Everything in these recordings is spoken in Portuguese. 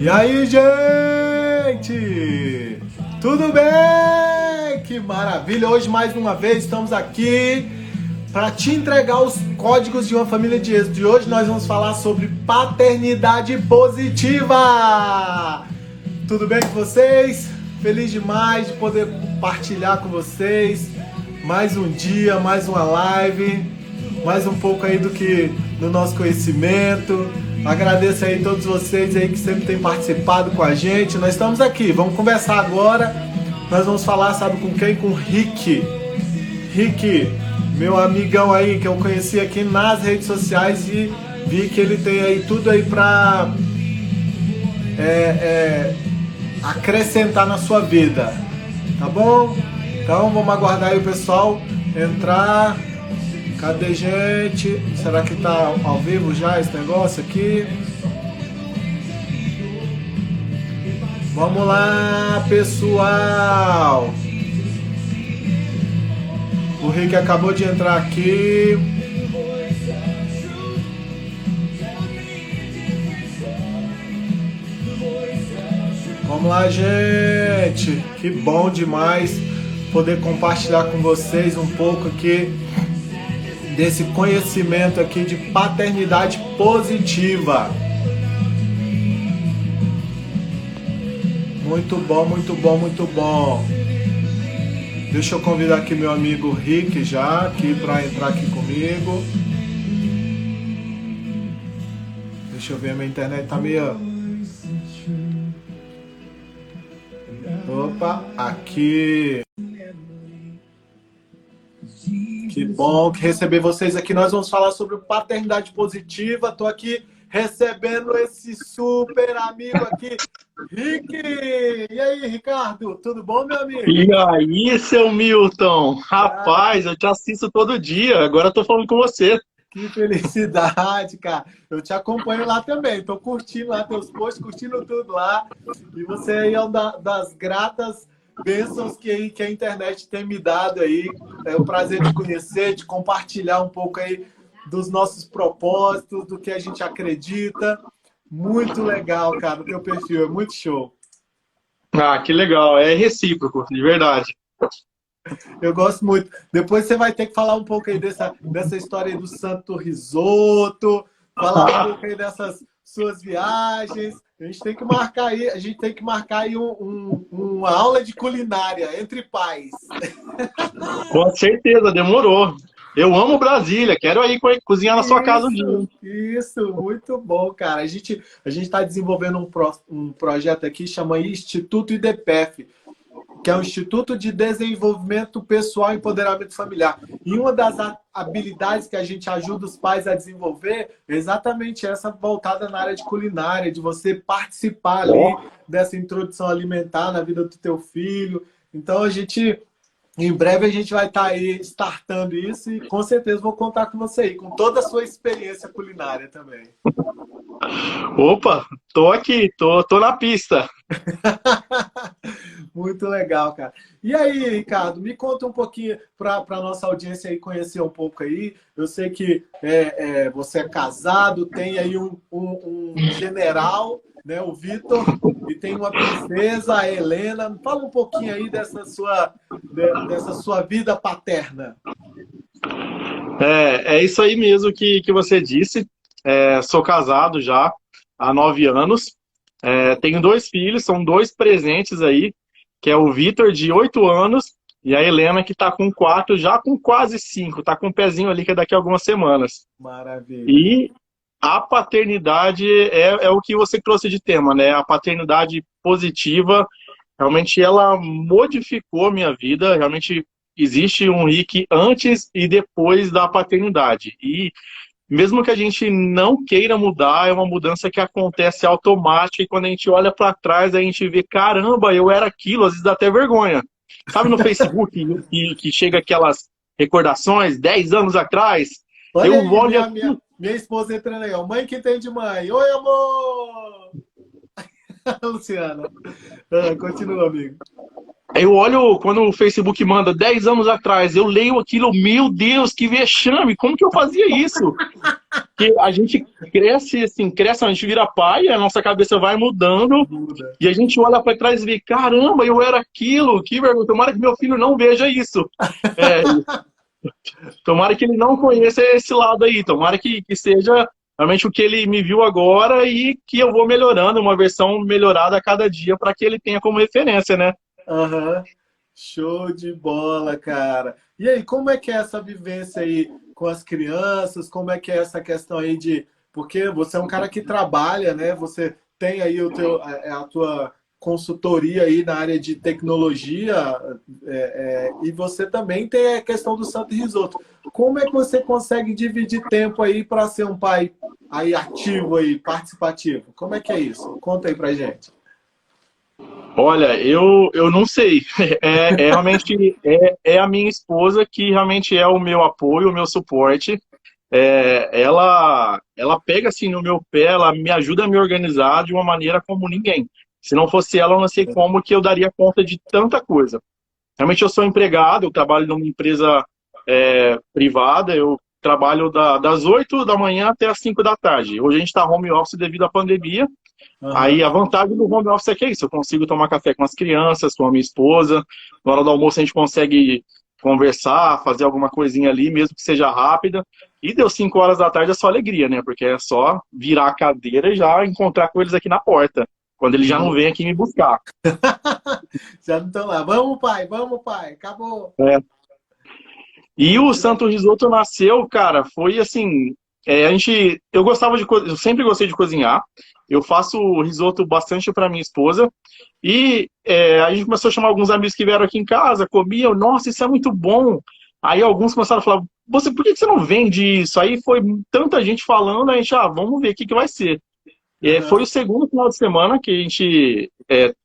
E aí, gente? Tudo bem? Que maravilha! Hoje, mais uma vez, estamos aqui para te entregar os códigos de uma família de êxito. E hoje nós vamos falar sobre paternidade positiva. Tudo bem com vocês? Feliz demais de poder compartilhar com vocês mais um dia, mais uma live, mais um pouco aí do nosso conhecimento. Agradeço aí a todos vocês aí que sempre têm participado com a gente. Nós estamos aqui, vamos conversar agora. Nós vamos falar, sabe com quem? Com o Rick. Rick, meu amigão aí que eu conheci aqui nas redes sociais e vi que ele tem aí tudo aí pra acrescentar na sua vida, tá bom? Então vamos aguardar aí o pessoal entrar. Cadê, gente? Será que tá ao vivo já esse negócio aqui? Vamos lá, pessoal! O Rick acabou de entrar aqui. Vamos lá, gente! Que bom demais poder compartilhar com vocês um pouco aqui desse conhecimento aqui de paternidade positiva. Muito bom, muito bom, muito bom. Deixa eu convidar aqui meu amigo Rick já aqui para entrar aqui comigo. Deixa eu ver, minha internet tá meio... Opa, aqui. Que bom que receber vocês aqui. Nós vamos falar sobre paternidade positiva. Tô aqui recebendo esse super amigo aqui, Rick. E aí, Ricardo? Tudo bom, meu amigo? E aí, seu Milton? Rapaz, eu te assisto todo dia. Agora eu tô falando com você. Que felicidade, cara. Eu te acompanho lá também. Tô curtindo lá teus posts, curtindo tudo lá. E você aí é uma das gratas bênçãos que a internet tem me dado aí. É um prazer te conhecer, de compartilhar um pouco aí dos nossos propósitos, do que a gente acredita. Muito legal, cara, o teu perfil, é muito show. Ah, que legal. É recíproco, de verdade. Eu gosto muito. Depois você vai ter que falar um pouco aí dessa história aí do Santo Risoto, falar um pouco aí dessas suas viagens. A gente tem que marcar aí uma aula de culinária entre pais. Com certeza, demorou. Eu amo Brasília, quero aí cozinhar na sua casa um dia. Isso, muito bom, cara. A gente está desenvolvendo um projeto aqui, chama Instituto IDPF, que é o Instituto de Desenvolvimento Pessoal e Empoderamento Familiar. E uma das habilidades que a gente ajuda os pais a desenvolver é exatamente essa voltada na área de culinária, de você participar ali dessa introdução alimentar na vida do teu filho. Então, em breve a gente vai estar aí startando isso e com certeza vou contar com você aí, com toda a sua experiência culinária também. Opa, tô aqui, tô na pista. Muito legal, cara. E aí, Ricardo, me conta um pouquinho para a nossa audiência aí conhecer um pouco aí. Eu sei que você é casado, tem aí um general, né, o Vitor, e tem uma princesa, a Helena. Fala um pouquinho aí dessa sua vida paterna. É isso aí mesmo que você disse. Sou casado já há 9 anos. Tenho 2 filhos, são 2 presentes aí, que é o Vitor, de 8 anos, e a Helena, que está com 4, já com quase 5, está com um pezinho ali, que é daqui a algumas semanas. Maravilha. E a paternidade é o que você trouxe de tema, né? A paternidade positiva, realmente ela modificou a minha vida, realmente existe um Rick antes e depois da paternidade. E mesmo que a gente não queira mudar, é uma mudança que acontece automática e quando a gente olha para trás, a gente vê, caramba, eu era aquilo, às vezes dá até vergonha. Sabe no Facebook que chega aquelas recordações, 10 anos atrás? Olha Eu aí, olho... minha esposa entrando aí, ó. Mãe que tem de mãe. Oi, amor! Luciana. Continua, amigo. Eu olho quando o Facebook manda 10 anos atrás, eu leio aquilo, meu Deus, que vexame, como que eu fazia isso? Porque a gente cresce, assim, cresce, a gente vira pai, a nossa cabeça vai mudando, Muda. e a gente olha para trás e vê, caramba, eu era aquilo, que vergonha, tomara que meu filho não veja isso. É, tomara que ele não conheça esse lado aí, tomara que seja realmente o que ele me viu agora e que eu vou melhorando, uma versão melhorada a cada dia para que ele tenha como referência, né? Aham. Show de bola, cara. E aí, como é que é essa vivência aí com as crianças? Como é que é essa questão aí de... Porque você é um cara que trabalha, né? Você tem aí a tua consultoria aí na área de tecnologia, e você também tem a questão do Santo Risoto. Como é que você consegue dividir tempo aí para ser um pai aí ativo aí, participativo? Como é que é isso? Conta aí pra gente. Olha, eu não sei. Realmente é a minha esposa que realmente é o meu apoio, o meu suporte. Ela pega assim no meu pé, ela me ajuda a me organizar de uma maneira como ninguém. Se não fosse ela, eu não sei como que eu daria conta de tanta coisa. Realmente eu sou empregado, eu trabalho numa empresa privada, eu trabalho das 8 da manhã até as 5 da tarde. Hoje a gente está home office devido à pandemia. Aí Aham, a vantagem do home office é que é isso, eu consigo tomar café com as crianças, com a minha esposa, na hora do almoço a gente consegue conversar, fazer alguma coisinha ali, mesmo que seja rápida, e deu 5 horas da tarde é só alegria, né, porque é só virar a cadeira e já encontrar com eles aqui na porta, quando eles já não uhum. vêm aqui me buscar. Já não estão lá. Vamos, pai, acabou. É. E o Que legal. Santo Risoto nasceu, cara, foi assim, eu sempre gostei de cozinhar, eu faço risoto bastante para minha esposa, e a gente começou a chamar alguns amigos que vieram aqui em casa, comiam, nossa, isso é muito bom. Aí alguns começaram a falar, por que você não vende isso? Aí foi tanta gente falando, a gente, vamos ver o que que vai ser. Foi o Aham, segundo final de semana que a gente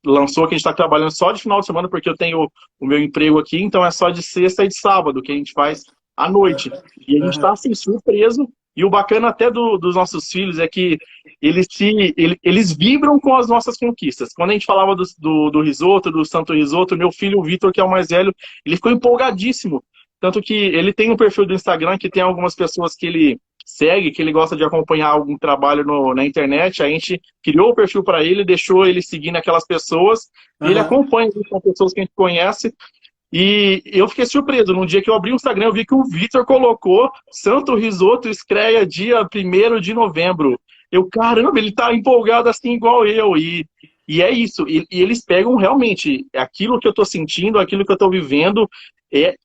lançou, que a gente está trabalhando só de final de semana, porque eu tenho o meu emprego aqui, então é só de sexta e de sábado que a gente faz à noite. E a gente está aham, assim, surpreso. E o bacana até dos nossos filhos é que eles vibram com as nossas conquistas. Quando a gente falava do risoto, do Santo Risoto, meu filho, o Vitor, que é o mais velho, ele ficou empolgadíssimo. Tanto que ele tem um perfil do Instagram que tem algumas pessoas que ele segue, que ele gosta de acompanhar algum trabalho na internet, a gente criou o perfil para ele, deixou ele seguindo aquelas pessoas, e ele aham. acompanha com pessoas que a gente conhece, e eu fiquei surpreso, no dia que eu abri o Instagram, eu vi que o Vitor colocou Santo Risoto estreia dia 1º de novembro. Eu, caramba, ele tá empolgado assim igual eu, e é isso, e eles pegam realmente aquilo que eu tô sentindo, aquilo que eu tô vivendo,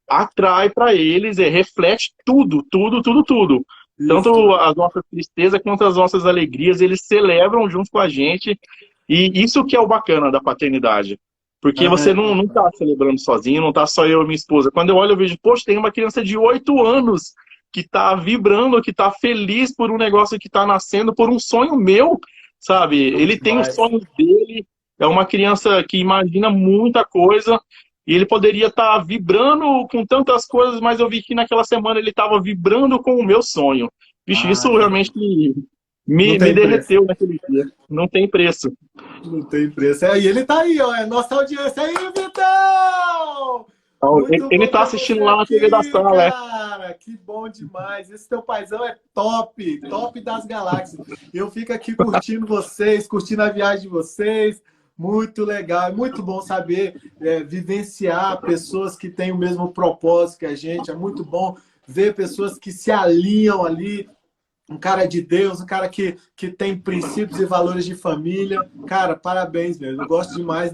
atrai para eles, reflete tudo, tudo, tudo, tudo. Tanto Isso. as nossas tristezas quanto as nossas alegrias, eles celebram junto com a gente. E isso que é o bacana da paternidade. Porque você Aham. não tá celebrando sozinho, não tá só eu e minha esposa. Quando eu olho, eu vejo, poxa, tem uma criança de 8 anos que tá vibrando, que tá feliz por um negócio que tá nascendo, por um sonho meu, sabe? Bom Ele tem os demais. sonhos dele, é uma criança que imagina muita coisa, e ele poderia estar vibrando com tantas coisas, mas eu vi que naquela semana ele estava vibrando com o meu sonho. Vixe, Ah, isso realmente não me tem preço. derreteu naquele dia. Não tem preço. Não tem preço. E ele tá aí, ó. É nossa audiência aí, Vitão! Então, Muito ele bom tá ter você assistindo lá na TV da aqui, sala, cara. Que bom demais. Esse teu paizão é top, top das galáxias. Eu fico aqui curtindo vocês, curtindo a viagem de vocês. Muito legal, é muito bom saber vivenciar pessoas que têm o mesmo propósito que a gente. É muito bom ver pessoas que se alinham ali, um cara de Deus, um cara que tem princípios e valores de família. Cara, parabéns mesmo. Eu gosto demais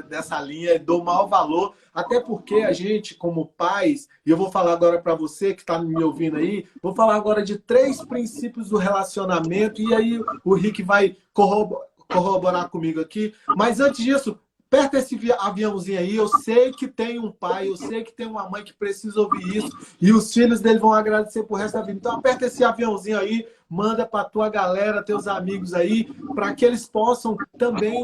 dessa linha, dou maior valor, até porque a gente, como pais, e eu vou falar agora para você que está me ouvindo aí, vou falar agora de 3 princípios do relacionamento, e aí o Rick vai corroborar comigo aqui. Mas antes disso, aperta esse aviãozinho aí. Eu sei que tem um pai, eu sei que tem uma mãe que precisa ouvir isso, e os filhos dele vão agradecer por resto da vida. Então aperta esse aviãozinho aí, manda para tua galera, teus amigos aí, para que eles possam também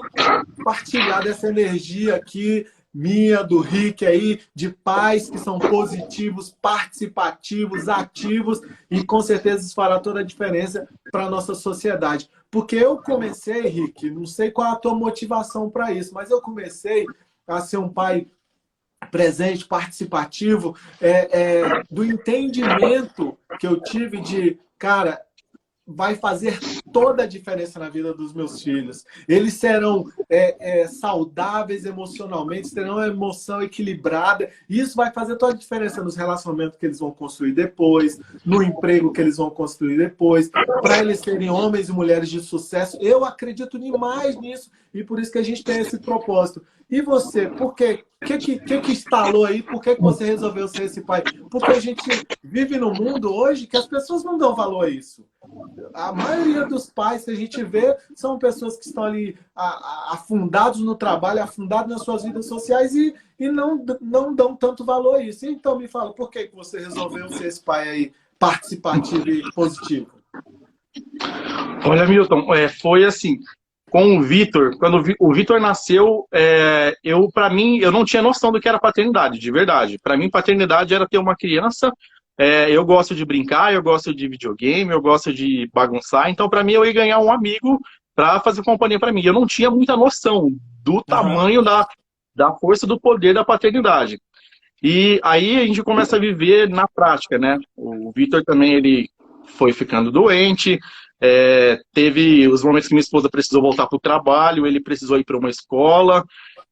partilhar dessa energia aqui, minha, do Rick aí, de pais que são positivos, participativos, ativos, e com certeza isso fará toda a diferença para a nossa sociedade. Porque eu comecei, Rick, não sei qual é a tua motivação para isso, mas eu comecei a ser um pai presente, participativo, do entendimento que eu tive de, cara, vai fazer toda a diferença na vida dos meus filhos. Eles serão saudáveis emocionalmente, terão uma emoção equilibrada. E isso vai fazer toda a diferença nos relacionamentos que eles vão construir depois, no emprego que eles vão construir depois, para eles serem homens e mulheres de sucesso. Eu acredito demais nisso e por isso que a gente tem esse propósito. E você, por quê? O que instalou aí? Por que você resolveu ser esse pai? Porque a gente vive num mundo hoje que as pessoas não dão valor a isso. A maioria dos pais que a gente vê são pessoas que estão ali afundados no trabalho, afundados nas suas vidas sociais e não dão tanto valor a isso. Então me fala, por que você resolveu ser esse pai aí participativo e positivo? Olha, Milton, foi assim, com o Vitor, quando o Vitor nasceu, para mim, eu não tinha noção do que era paternidade, de verdade. Para mim, paternidade era ter uma criança. Eu gosto de brincar, eu gosto de videogame, eu gosto de bagunçar. Então, para mim, eu ia ganhar um amigo para fazer companhia para mim. Eu não tinha muita noção do tamanho da força, do poder da paternidade. E aí a gente começa a viver na prática, né? O Vitor também, ele foi ficando doente, teve os momentos que minha esposa precisou voltar para o trabalho, ele precisou ir para uma escola,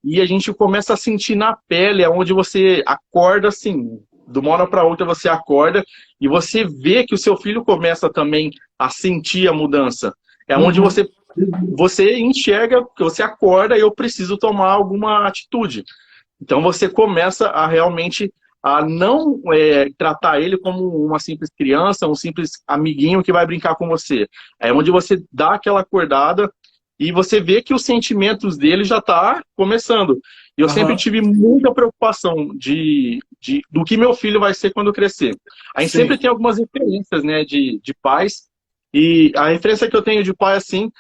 e a gente começa a sentir na pele, onde você acorda assim, de uma hora para outra você acorda, e você vê que o seu filho começa também a sentir a mudança. É onde você enxerga, que você acorda e eu preciso tomar alguma atitude. Então você começa a realmente a não tratar ele como uma simples criança, um simples amiguinho que vai brincar com você. É onde você dá aquela acordada e você vê que os sentimentos dele já tá começando. E eu sempre tive muita preocupação do que meu filho vai ser quando crescer. A gente sempre tem algumas referências, né, de pais, e a referência que eu tenho de pai, assim,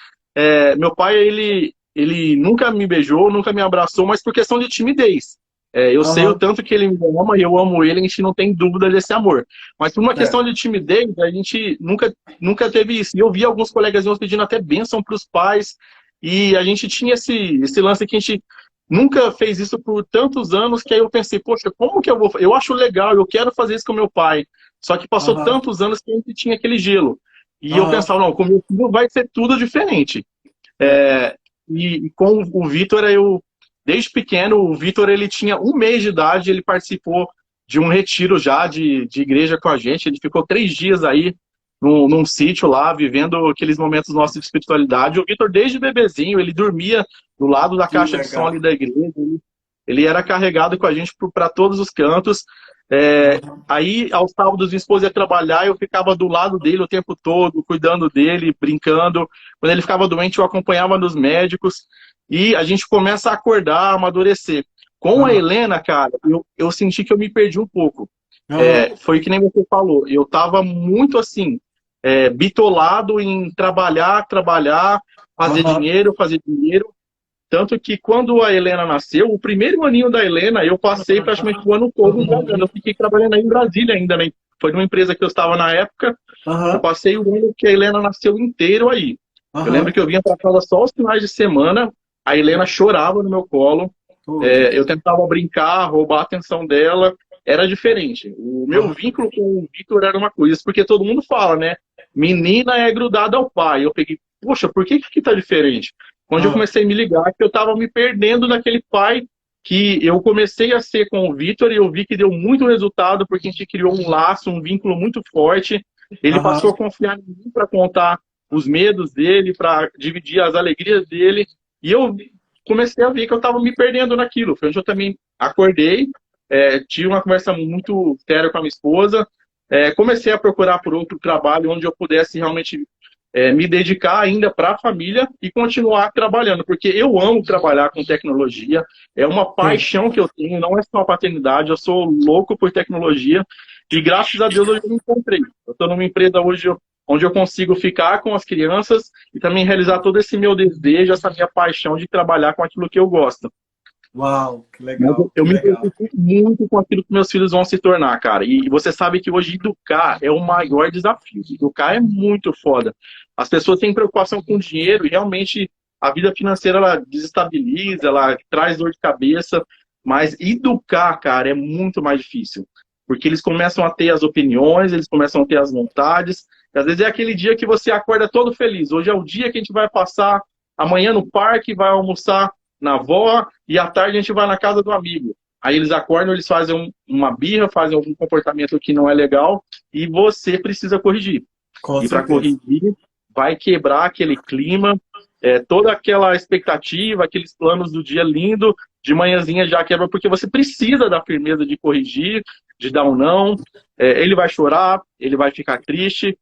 meu pai, ele nunca me beijou, nunca me abraçou, mas por questão de timidez. Eu sei o tanto que ele me ama e eu amo ele, a gente não tem dúvida desse amor. Mas por uma questão de timidez, a gente nunca teve isso. E eu vi alguns colegas meus pedindo até bênção para os pais, e a gente tinha esse lance que a gente nunca fez isso por tantos anos, que aí eu pensei, poxa, como que eu vou... Eu acho legal, eu quero fazer isso com meu pai. Só que passou tantos anos que a gente tinha aquele gelo. E eu pensava, não, com o meu filho vai ser tudo diferente. E com o Vitor, desde pequeno, o Vitor, ele tinha 1 mês de idade, ele participou de um retiro já de igreja com a gente. Ele ficou 3 dias aí num sítio lá, vivendo aqueles momentos nossos de espiritualidade. O Vitor, desde bebezinho, ele dormia do lado da caixa de som ali da igreja. Ele era carregado com a gente para todos os cantos. Aí, aos sábados, minha esposa ia trabalhar, eu ficava do lado dele o tempo todo, cuidando dele, brincando. Quando ele ficava doente, eu acompanhava nos médicos. E a gente começa a acordar, a amadurecer. Com a Helena, cara, eu senti que eu me perdi um pouco. Foi que nem você falou. Eu tava muito assim, bitolado em trabalhar, fazer dinheiro. Tanto que quando a Helena nasceu, o primeiro aninho da Helena, eu passei praticamente o ano todo trabalhando. Eu fiquei trabalhando aí em Brasília ainda, né? Foi numa empresa que eu estava na época. Eu passei o ano que a Helena nasceu inteiro aí. Eu lembro que eu vinha para casa só os finais de semana, a Helena chorava no meu colo, eu tentava brincar, roubar a atenção dela, era diferente. O meu vínculo com o Vitor era uma coisa, porque todo mundo fala, né? Menina é grudada ao pai. Eu peguei, poxa, por que aqui tá diferente? Quando eu comecei a me ligar, que eu tava me perdendo naquele pai que eu comecei a ser com o Vitor e eu vi que deu muito resultado, porque a gente criou um laço, um vínculo muito forte. Ele passou a confiar em mim para contar os medos dele, para dividir as alegrias dele. E eu comecei a ver que eu estava me perdendo naquilo. Foi onde eu também acordei, tive uma conversa muito séria com a minha esposa, comecei a procurar por outro trabalho onde eu pudesse realmente me dedicar ainda para a família e continuar trabalhando, porque eu amo trabalhar com tecnologia, é uma paixão que eu tenho, não é só a paternidade, eu sou louco por tecnologia e graças a Deus eu me encontrei. Eu estou numa empresa hoje onde eu consigo ficar com as crianças e também realizar todo esse meu desejo, essa minha paixão de trabalhar com aquilo que eu gosto. Uau, que legal. Eu me preocupo muito com aquilo que meus filhos vão se tornar, cara. E você sabe que hoje educar é o maior desafio. Educar é muito foda. As pessoas têm preocupação com dinheiro e realmente a vida financeira ela desestabiliza, ela traz dor de cabeça. Mas educar, cara, é muito mais difícil. Porque eles começam a ter as opiniões, eles começam a ter as vontades, Às vezes é aquele dia que você acorda todo feliz. Hoje é o dia que a gente vai passar amanhã no parque, vai almoçar na avó e à tarde a gente vai na casa do amigo. Aí eles acordam, eles fazem uma birra, fazem algum comportamento que não é legal e você precisa corrigir. Com E para certeza. corrigir, vai quebrar aquele clima, toda aquela expectativa, aqueles planos do dia lindo, de manhãzinha já quebra, porque você precisa da firmeza de corrigir, de dar um não. Ele vai chorar, ele vai ficar triste,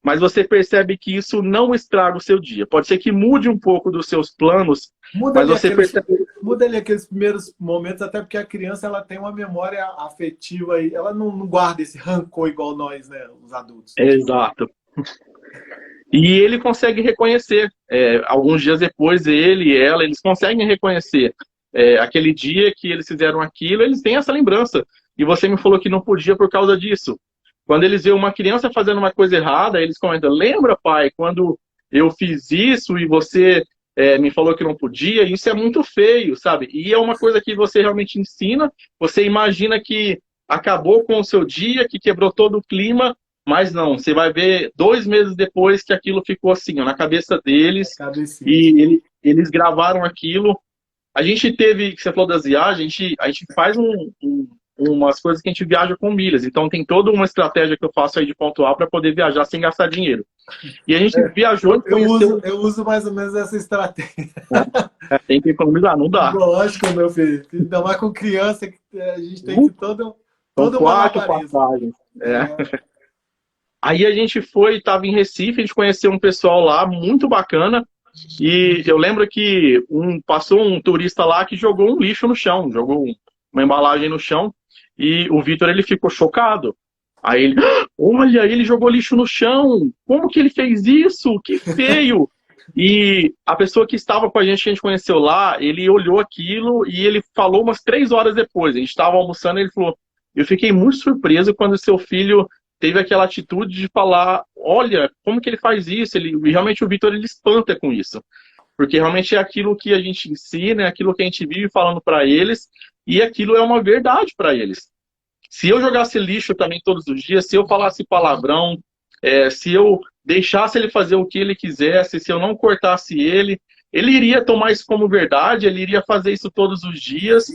mas você percebe que isso não estraga o seu dia. Pode ser que mude um pouco dos seus planos, Muda mas ali você aqueles, percebe... muda ali aqueles primeiros momentos, até porque a criança ela tem uma memória afetiva aí, ela não guarda esse rancor igual nós, né, os adultos. Exato. E ele consegue reconhecer. Alguns dias depois, ele e ela, eles conseguem reconhecer. Aquele dia que eles fizeram aquilo, eles têm essa lembrança. E você me falou que não podia por causa disso. Quando eles veem uma criança fazendo uma coisa errada, eles comentam, lembra, pai, quando eu fiz isso e você me falou que não podia? Isso é muito feio, sabe? E é uma coisa que você realmente ensina, você imagina que acabou com o seu dia, que quebrou todo o clima, mas não, você vai ver 2 meses depois que aquilo ficou assim, ó, na cabeça deles, Cabecinha. e eles gravaram aquilo. A gente teve, que você falou das viagens, a gente faz umas coisas que a gente viaja com milhas. Então tem toda uma estratégia que eu faço aí de ponto A para poder viajar sem gastar dinheiro. E a gente viajou e conheceu. Eu uso mais ou menos essa estratégia. Né? Tem que economizar, não dá. Lógico, meu filho. Ainda mais com criança, que a gente tem que São todo 4 malabarismo. passagens. É, Aí a gente foi, estava em Recife, a gente conheceu um pessoal lá muito bacana. E eu lembro que passou um turista lá que jogou um lixo no chão, jogou uma embalagem no chão. E o Vitor, ele ficou chocado. Aí ele, olha, ele jogou lixo no chão. Como que ele fez isso? Que feio. E a pessoa que estava com a gente conheceu lá, ele olhou aquilo e ele falou umas 3 horas depois. A gente estava almoçando e ele falou, eu fiquei muito surpreso quando seu filho teve aquela atitude de falar, olha, como que ele faz isso? E realmente o Vitor, ele espanta com isso. Porque realmente é aquilo que a gente ensina, é aquilo que a gente vive falando para eles, e aquilo é uma verdade para eles. Se eu jogasse lixo também todos os dias, se eu falasse palavrão, se eu deixasse ele fazer o que ele quisesse, se eu não cortasse ele iria tomar isso como verdade, ele iria fazer isso todos os dias,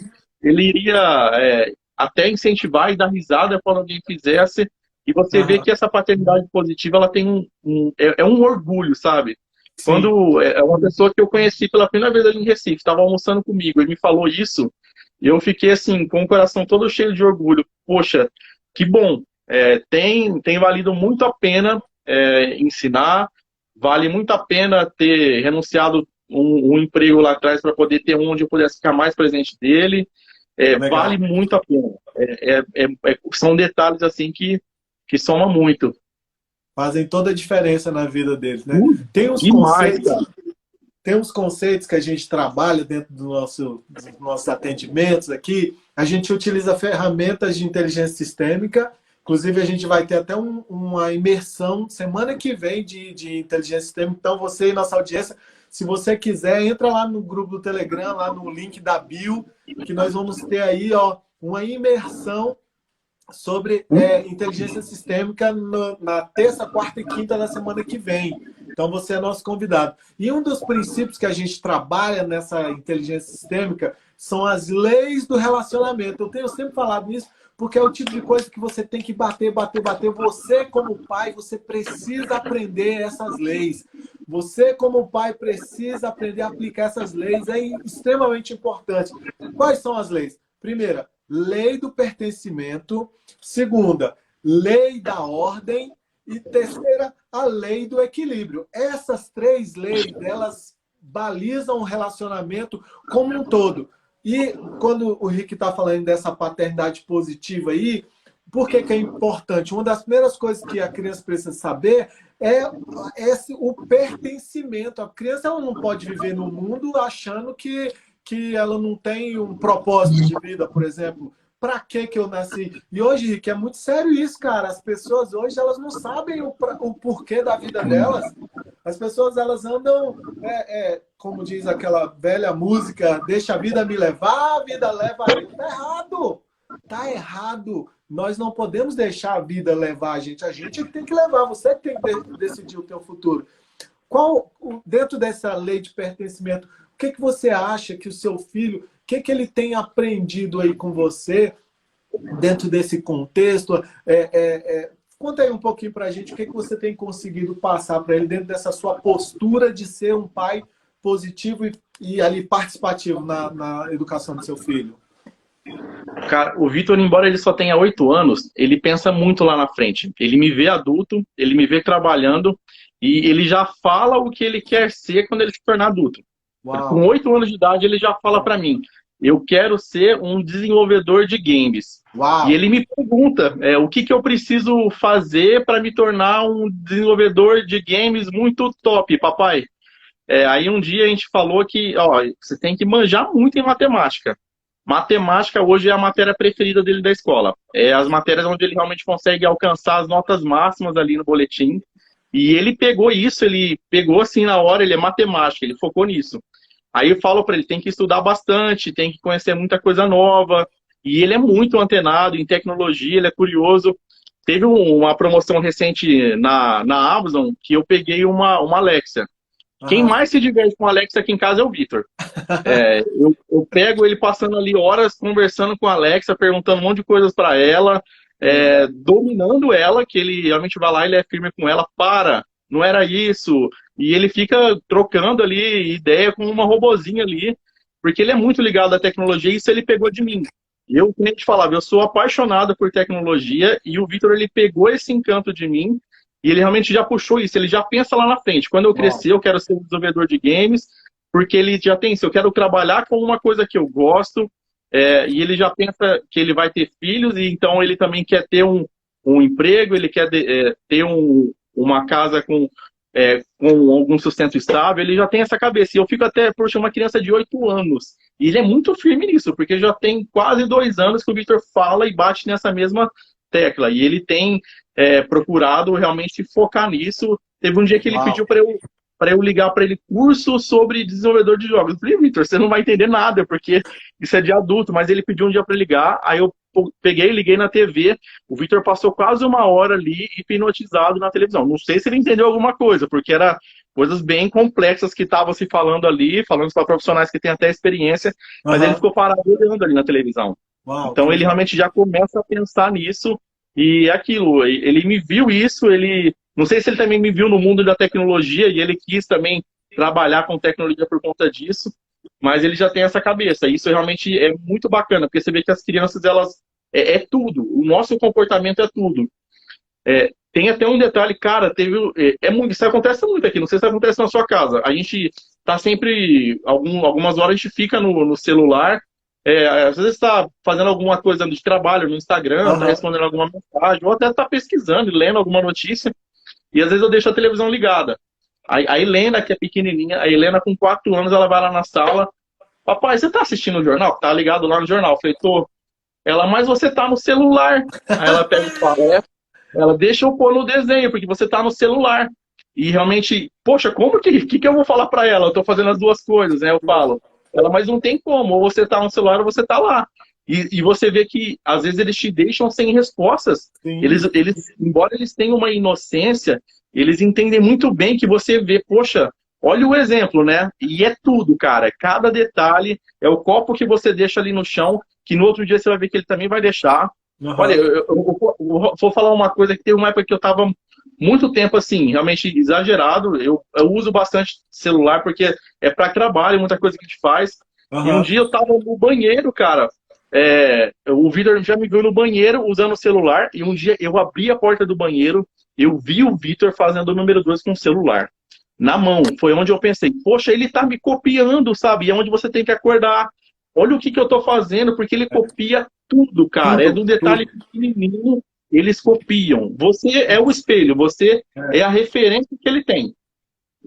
ele iria até incentivar e dar risada quando alguém fizesse. E você vê aham, que essa paternidade positiva, ela tem um orgulho, sabe? sim. Quando uma pessoa que eu conheci pela primeira vez ali em Recife, estava almoçando comigo, ele me falou isso, e eu fiquei assim, com o coração todo cheio de orgulho. Poxa, que bom. Tem valido muito a pena ensinar, vale muito a pena ter renunciado um emprego lá atrás para poder ter onde eu pudesse ficar mais presente dele. Vale Legal. muito a pena. São detalhes assim que somam muito. Fazem toda a diferença na vida deles, né? Tem uns Demais, conceitos, cara. tem uns conceitos que a gente trabalha dentro dos nossos atendimentos aqui. A gente utiliza ferramentas de inteligência sistêmica. Inclusive, a gente vai ter até uma imersão semana que vem de inteligência sistêmica. Então, você e nossa audiência, se você quiser, entra lá no grupo do Telegram, lá no link da bio, que nós vamos ter aí uma imersão sobre inteligência sistêmica na terça, quarta e quinta da semana que vem. Então, você é nosso convidado. E um dos princípios que a gente trabalha nessa inteligência sistêmica são as leis do relacionamento. Eu tenho sempre falado isso, porque é o tipo de coisa que você tem que bater, bater, bater. Você, como pai, você precisa aprender essas leis. Você, como pai, precisa aprender a aplicar essas leis. É extremamente importante. Quais são as leis? Primeira, lei do pertencimento. Segunda, lei da ordem. E terceira, a lei do equilíbrio. Essas 3 leis, elas balizam o relacionamento como um todo. E quando o Rick está falando dessa paternidade positiva aí, por que é importante? Uma das primeiras coisas que a criança precisa saber é o pertencimento. A criança ela não pode viver no mundo achando que ela não tem um propósito de vida, por exemplo. Para que eu nasci? E hoje, Rick, é muito sério isso, cara. As pessoas hoje elas não sabem o porquê da vida delas. As pessoas elas andam, como diz aquela velha música, deixa a vida me levar, a vida leva a ele. Tá errado. Tá errado. nós não podemos deixar a vida levar a gente é que tem que levar, você que tem que decidir o teu futuro. Dentro dessa lei de pertencimento, o que você acha que o seu filho, o que ele tem aprendido aí com você, dentro desse contexto? Conta aí um pouquinho para a gente o que você tem conseguido passar para ele dentro dessa sua postura de ser um pai positivo e ali participativo na educação do seu filho. Cara, o Vitor, embora ele só tenha 8 anos, ele pensa muito lá na frente. Ele me vê adulto, ele me vê trabalhando e ele já fala o que ele quer ser quando ele se tornar adulto. Uau. Com 8 anos de idade, ele já fala para mim: eu quero ser um desenvolvedor de games. Uau. E ele me pergunta o que eu preciso fazer para me tornar um desenvolvedor de games muito top, papai. Aí um dia a gente falou que você tem que manjar muito em matemática. Matemática hoje é a matéria preferida dele da escola. É as matérias onde ele realmente consegue alcançar as notas máximas ali no boletim. E ele pegou isso, ele pegou assim na hora, ele é matemática, ele focou nisso. Aí eu falo para ele, tem que estudar bastante, tem que conhecer muita coisa nova. E ele é muito antenado em tecnologia, ele é curioso. Teve uma promoção recente na Amazon que eu peguei uma Alexa. Quem mais se diverte com a Alexa aqui em casa é o Vitor. Eu pego ele passando ali horas conversando com a Alexa, perguntando um monte de coisas para ela, dominando ela, que ele realmente vai lá e ele é firme com ela, não era isso. E ele fica trocando ali ideia com uma robozinha ali, porque ele é muito ligado à tecnologia e isso ele pegou de mim. Eu, como a gente falava, eu sou apaixonado por tecnologia e o Vitor, ele pegou esse encanto de mim e ele realmente já puxou isso, ele já pensa lá na frente. Quando eu crescer, eu quero ser um desenvolvedor de games, porque ele já tem isso, eu quero trabalhar com uma coisa que eu gosto, e ele já pensa que ele vai ter filhos, e então ele também quer ter um emprego, ele quer ter uma casa com algum sustento estável, ele já tem essa cabeça. E eu fico até, poxa, uma criança de 8 anos, e ele é muito firme nisso, porque já tem quase 2 anos que o Vitor fala e bate nessa mesma tecla, e ele tem procurado realmente se focar nisso. Teve um dia que ele pediu para eu ligar para ele curso sobre desenvolvedor de jogos. Eu falei, Vitor, você não vai entender nada, porque isso é de adulto, mas ele pediu um dia para ligar, aí eu peguei e liguei na TV, o Vitor passou quase 1 hora ali hipnotizado na televisão. Não sei se ele entendeu alguma coisa, porque era coisas bem complexas que estavam se falando ali, falando para profissionais que têm até experiência, mas ele ficou parado olhando ali na televisão. Uau, então ele realmente já começa a pensar nisso, e aquilo, ele me viu isso, não sei se ele também me viu no mundo da tecnologia e ele quis também trabalhar com tecnologia por conta disso, mas ele já tem essa cabeça. Isso realmente é muito bacana, porque você vê que as crianças, elas é tudo. O nosso comportamento é tudo. Tem até um detalhe, cara, isso acontece muito aqui, não sei se acontece na sua casa. A gente tá sempre, algumas horas a gente fica no celular, às vezes está fazendo alguma coisa de trabalho no Instagram, tá respondendo alguma mensagem, ou até está pesquisando, lendo alguma notícia, e às vezes eu deixo a televisão ligada. A Helena, que é pequenininha, a Helena com 4 anos, ela vai lá na sala, papai, você tá assistindo o jornal? Tá ligado lá no jornal. Eu falei, tô. Ela, mas você tá no celular. Aí ela pega e fala, ela deixa eu pôr no desenho, porque você tá no celular. E realmente, poxa, como que eu vou falar pra ela? Eu tô fazendo as duas coisas, né? Eu falo. Ela, mas não tem como, ou você tá no celular ou você tá lá. E você vê que, às vezes, eles te deixam sem respostas. Eles, embora eles tenham uma inocência, eles entendem muito bem que você vê, poxa, olha o exemplo, né? E é tudo, cara. Cada detalhe, é o copo que você deixa ali no chão, que no outro dia você vai ver que ele também vai deixar. Olha, eu vou falar uma coisa, que teve uma época que eu tava muito tempo, assim, realmente exagerado. Eu uso bastante celular, porque é para trabalho, muita coisa que a gente faz. E um dia eu tava no banheiro, cara. O Vitor já me viu no banheiro usando o celular. E um dia eu abri a porta do banheiro, eu vi o Vitor fazendo o número 2 com o celular na mão. Foi onde eu pensei, poxa, ele tá me copiando, sabe? E é onde você tem que acordar. Olha o que eu tô fazendo, porque ele copia tudo, cara. É do detalhe pequenininho, eles copiam. Você é o espelho, você é a referência que ele tem.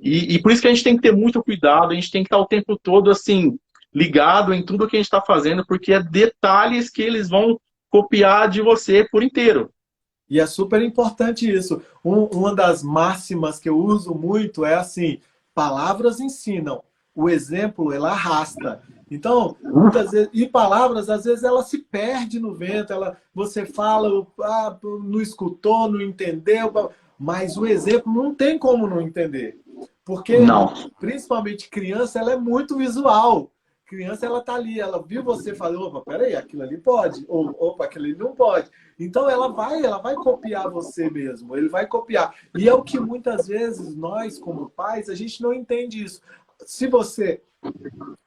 E por isso que a gente tem que ter muito cuidado, a gente tem que estar o tempo todo, assim, ligado em tudo que a gente está fazendo, porque é detalhes que eles vão copiar de você por inteiro. E é super importante isso. Uma das máximas que eu uso muito é assim, palavras ensinam, o exemplo, ela arrasta. Então, muitas vezes, e palavras, às vezes, ela se perde no vento, você fala, não escutou, não entendeu, mas o exemplo não tem como não entender. Porque, Não. principalmente criança, ela é muito visual. Criança, ela tá ali, ela viu você falar, opa, peraí, aquilo ali pode, ou opa, aquilo ali não pode. Então ela vai copiar você mesmo, ele vai copiar. E é o que muitas vezes nós, como pais, a gente não entende isso.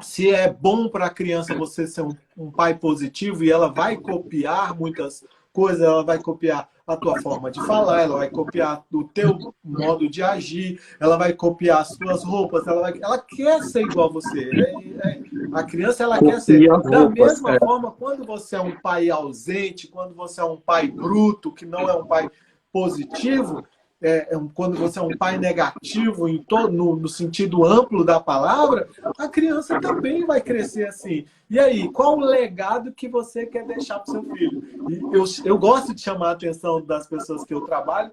Se é bom para a criança você ser um pai positivo e ela vai copiar muitas coisas, ela vai copiar a tua forma de falar, ela vai copiar o teu modo de agir, ela vai copiar as tuas roupas, ela quer ser igual a você. A criança, ela quer ser. Copia as Da roupas, mesma forma, quando você é um pai ausente, quando você é um pai bruto, que não é um pai positivo, quando você é um pai negativo no sentido amplo da palavra, a criança também vai crescer assim. E aí, qual o legado que você quer deixar para o seu filho? E eu gosto de chamar a atenção das pessoas que eu trabalho.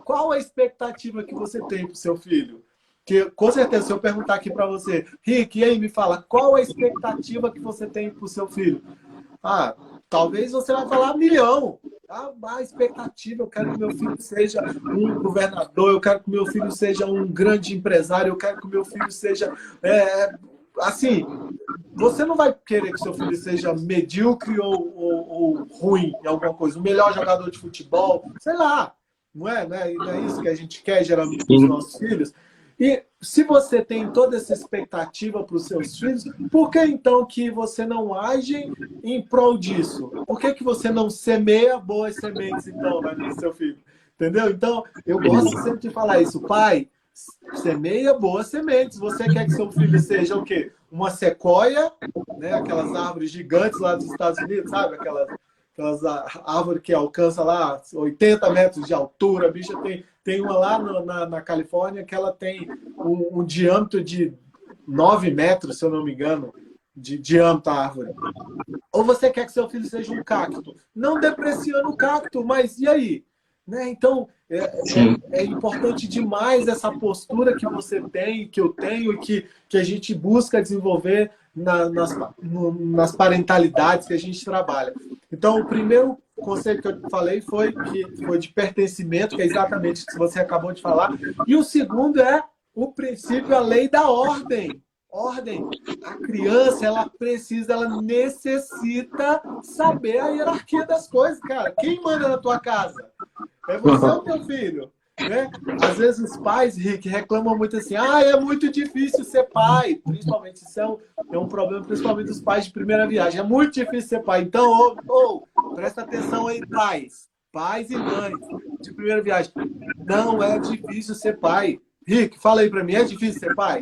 Qual a expectativa que você tem para o seu filho? Que, com certeza, se eu perguntar aqui para você, Rick, e aí me fala, qual a expectativa que você tem para o seu filho? Talvez você vai falar 1 milhão. A expectativa, eu quero que meu filho seja um governador, eu quero que meu filho seja um grande empresário, eu quero que meu filho seja... assim, você não vai querer que seu filho seja medíocre ou ruim em alguma coisa. O melhor jogador de futebol, sei lá. Não é isso que a gente quer, geralmente, para os nossos filhos. E se você tem toda essa expectativa para os seus filhos, por que então que você não age em prol disso? Por que você não semeia boas sementes, então, na vida do seu filho? Entendeu? Então, eu gosto sempre de falar isso. Pai, semeia boas sementes. Você quer que seu filho seja o quê? Uma sequoia, né? Aquelas árvores gigantes lá dos Estados Unidos, sabe? Aquelas árvores que alcançam lá 80 metros de altura. A bicha tem uma lá na Califórnia que ela tem um diâmetro de 9 metros, se eu não me engano, de diâmetro a árvore. Ou você quer que seu filho seja um cacto? Não depreciando o cacto, mas e aí? Né? Então, é importante demais essa postura que você tem, que eu tenho, e que a gente busca desenvolver nas parentalidades que a gente trabalha. Então, o primeiro conceito que eu falei foi de pertencimento, que é exatamente o que você acabou de falar. E o segundo é o princípio, a lei da ordem. Ordem. A criança, ela necessita saber a hierarquia das coisas, cara. Quem manda na tua casa? É você ou teu filho? Né? Às vezes os pais, Rick, reclamam muito assim, é muito difícil ser pai. Principalmente, isso é um problema, principalmente dos pais de primeira viagem. É muito difícil ser pai. Então, presta atenção aí, pais e mães de primeira viagem. Não é difícil ser pai. Rick, fala aí pra mim, é difícil ser pai?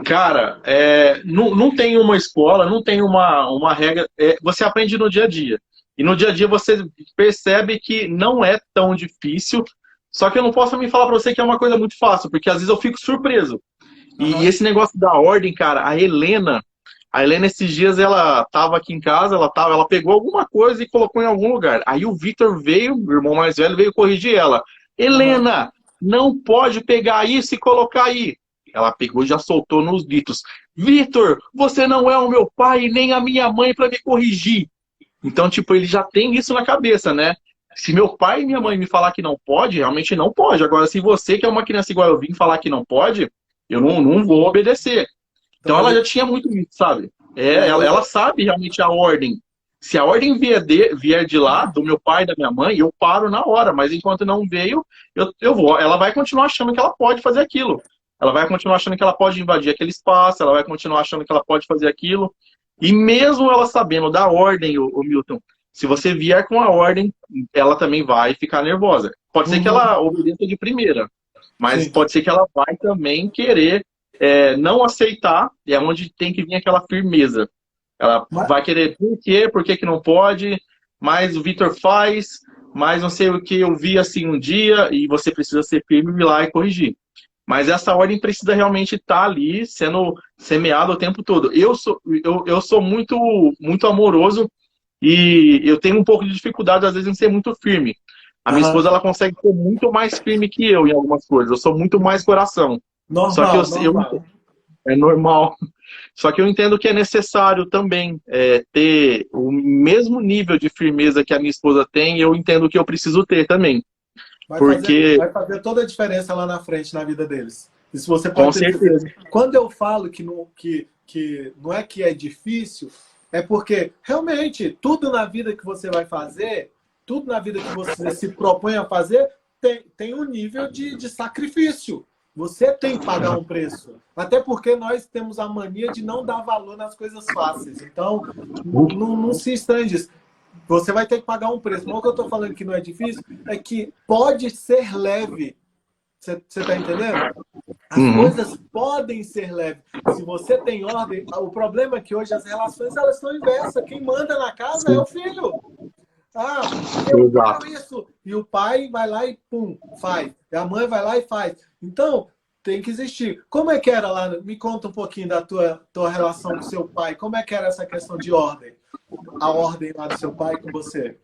Cara, não tem uma escola, não tem uma regra. Você aprende no dia a dia. E no dia a dia você percebe que não é tão difícil. Só que eu não posso me falar pra você que é uma coisa muito fácil, porque às vezes eu fico surpreso. E esse negócio da ordem, cara, a Helena esses dias ela tava aqui em casa, ela pegou alguma coisa e colocou em algum lugar. Aí o Vitor veio, o irmão mais velho, veio corrigir ela. Helena, não pode pegar isso e colocar aí. Ela pegou e já soltou nos gritos. Vitor, você não é o meu pai nem a minha mãe para me corrigir. Então, tipo, ele já tem isso na cabeça, né? Se meu pai e minha mãe me falar que não pode, realmente não pode. Agora, se você, que é uma criança igual eu, vim falar que não pode, eu não vou obedecer. Então, ela já tinha muito isso, sabe? Ela sabe realmente a ordem. Se a ordem vier de lá, do meu pai e da minha mãe, eu paro na hora. Mas enquanto não veio, eu vou. Ela vai continuar achando que ela pode fazer aquilo. Ela vai continuar achando que ela pode invadir aquele espaço, ela vai continuar achando que ela pode fazer aquilo. E mesmo ela sabendo da ordem, o Milton, se você vier com a ordem, ela também vai ficar nervosa. Pode ser que ela obedeça de primeira, mas pode ser que ela vai também querer não aceitar, e é onde tem que vir aquela firmeza. Ela vai querer, por que que não pode? Mas o Vitor faz, mas não sei o que eu vi assim um dia, e você precisa ser firme, ir lá e corrigir. Mas essa ordem precisa realmente estar ali, sendo semeada o tempo todo. Eu sou muito, muito amoroso e eu tenho um pouco de dificuldade, às vezes, em ser muito firme. A minha esposa, ela consegue ser muito mais firme que eu em algumas coisas. Eu sou muito mais coração. Normal, Só que é normal. Só que eu entendo que é necessário também ter o mesmo nível de firmeza que a minha esposa tem, eu entendo que eu preciso ter também. Porque, Vai fazer toda a diferença lá na frente na vida deles. Isso você com pode ter certeza. certeza. Quando eu falo que não é que é difícil, é porque realmente tudo na vida que você vai fazer, tudo na vida que você se propõe a fazer, tem um nível de sacrifício. Você tem que pagar um preço. Até porque nós temos a mania de não dar valor nas coisas fáceis. Então, não se estranhe disso. Você vai ter que pagar um preço. Mas o que eu estou falando que não é difícil é que pode ser leve. Você está entendendo? As coisas podem ser leves. Se você tem ordem, o problema é que hoje as relações elas são inversas. Quem manda na casa é o filho. Ah, eu quero isso. E o pai vai lá e pum, faz. E a mãe vai lá e faz. Então, tem que existir. Como é que era lá? Me conta um pouquinho da tua relação com seu pai. Como é que era essa questão de ordem? A ordem lá do seu pai com você?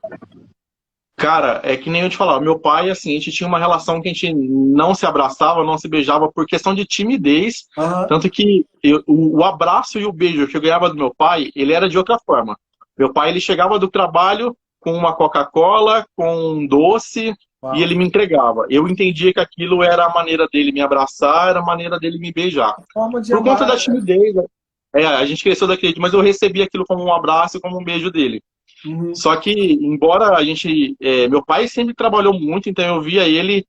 Cara, é que nem eu te falava, meu pai, assim, a gente tinha uma relação que a gente não se abraçava, não se beijava por questão de timidez, tanto que o abraço e o beijo que eu ganhava do meu pai, ele era de outra forma. Meu pai, ele chegava do trabalho com uma Coca-Cola, com um doce, e ele me entregava. Eu entendia que aquilo era a maneira dele me abraçar, era a maneira dele me beijar. Forma de Por conta amar, da né? timidez, a gente cresceu daquele jeito, mas eu recebia aquilo como um abraço, como um beijo dele. Só que, embora a gente... meu pai sempre trabalhou muito, então eu via ele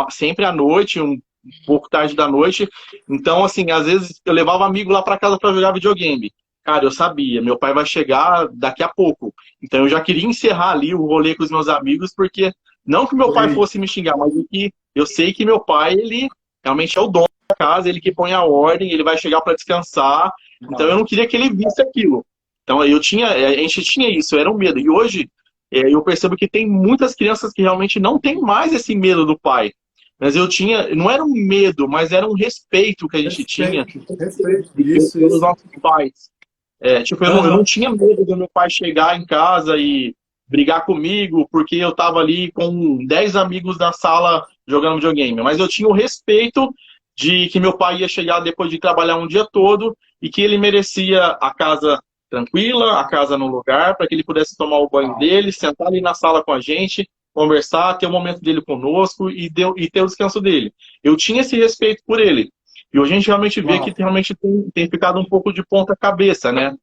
sempre à noite, um pouco tarde da noite. Então, assim, às vezes eu levava amigo lá para casa para jogar videogame. Cara, eu sabia, meu pai vai chegar daqui a pouco. Então eu já queria encerrar ali o rolê com os meus amigos, porque não que meu pai fosse me xingar, mas que eu sei que meu pai, ele realmente é o dono da casa, ele que põe a ordem, ele vai chegar para descansar. Então eu não queria que ele visse aquilo. Então a gente tinha isso, era um medo. E hoje eu percebo que tem muitas crianças que realmente não têm mais esse medo do pai. Mas eu tinha, não era um medo, mas era um respeito que a gente tinha Respeito. Isso, pelos isso. nossos pais. Eu não tinha medo do meu pai chegar em casa e brigar comigo porque eu tava ali com 10 amigos da sala jogando videogame. Mas eu tinha o respeito de que meu pai ia chegar depois de trabalhar um dia todo e que ele merecia a casa tranquila, a casa no lugar, para que ele pudesse tomar o banho dele, sentar ali na sala com a gente, conversar, ter o momento dele conosco e ter o descanso dele. Eu tinha esse respeito por ele. E hoje a gente realmente vê que realmente tem ficado um pouco de ponta cabeça, né?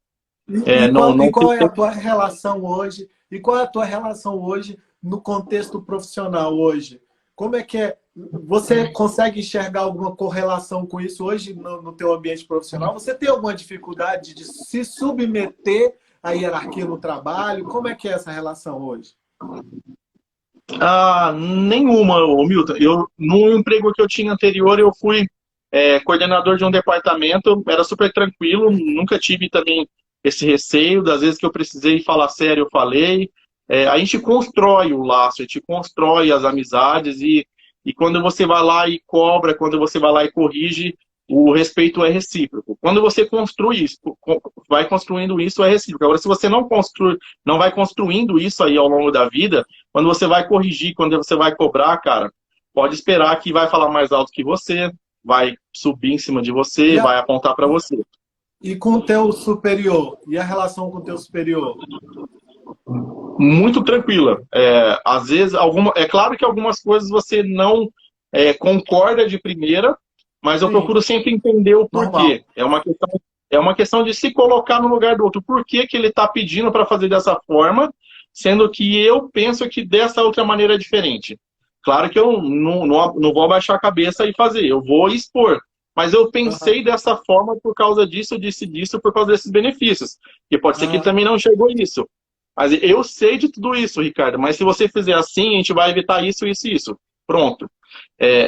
Qual é a tua relação hoje? E qual é a tua relação hoje no contexto profissional hoje? Como é que é? Você consegue enxergar alguma correlação com isso hoje no teu ambiente profissional? Você tem alguma dificuldade de se submeter à hierarquia no trabalho? Como é que é essa relação hoje? Nenhuma, Milton. No emprego que eu tinha anterior, eu fui coordenador de um departamento, era super tranquilo, nunca tive também esse receio, das vezes que eu precisei falar sério, eu falei. A gente constrói o laço, a gente constrói as amizades e quando você vai lá e cobra, quando você vai lá e corrige, o respeito é recíproco. Quando você construi isso, vai construindo isso, é recíproco. Agora, se você não vai construindo isso aí ao longo da vida, quando você vai corrigir, quando você vai cobrar, cara, pode esperar que vai falar mais alto que você, vai subir em cima de você, vai apontar para você. E com o teu superior? E a relação com o teu superior? Muito tranquila. Às vezes, é claro que algumas coisas você não concorda de primeira, mas eu procuro sempre entender o porquê. É uma questão de se colocar no lugar do outro. Por que que ele está pedindo para fazer dessa forma, sendo que eu penso que dessa outra maneira é diferente? Claro que eu não vou abaixar a cabeça e fazer, eu vou expor. Mas eu pensei dessa forma por causa disso, disso, por causa desses benefícios. E pode ser que ele também não chegou nisso. Mas eu sei de tudo isso, Ricardo. Mas se você fizer assim, a gente vai evitar isso, isso e isso. Pronto.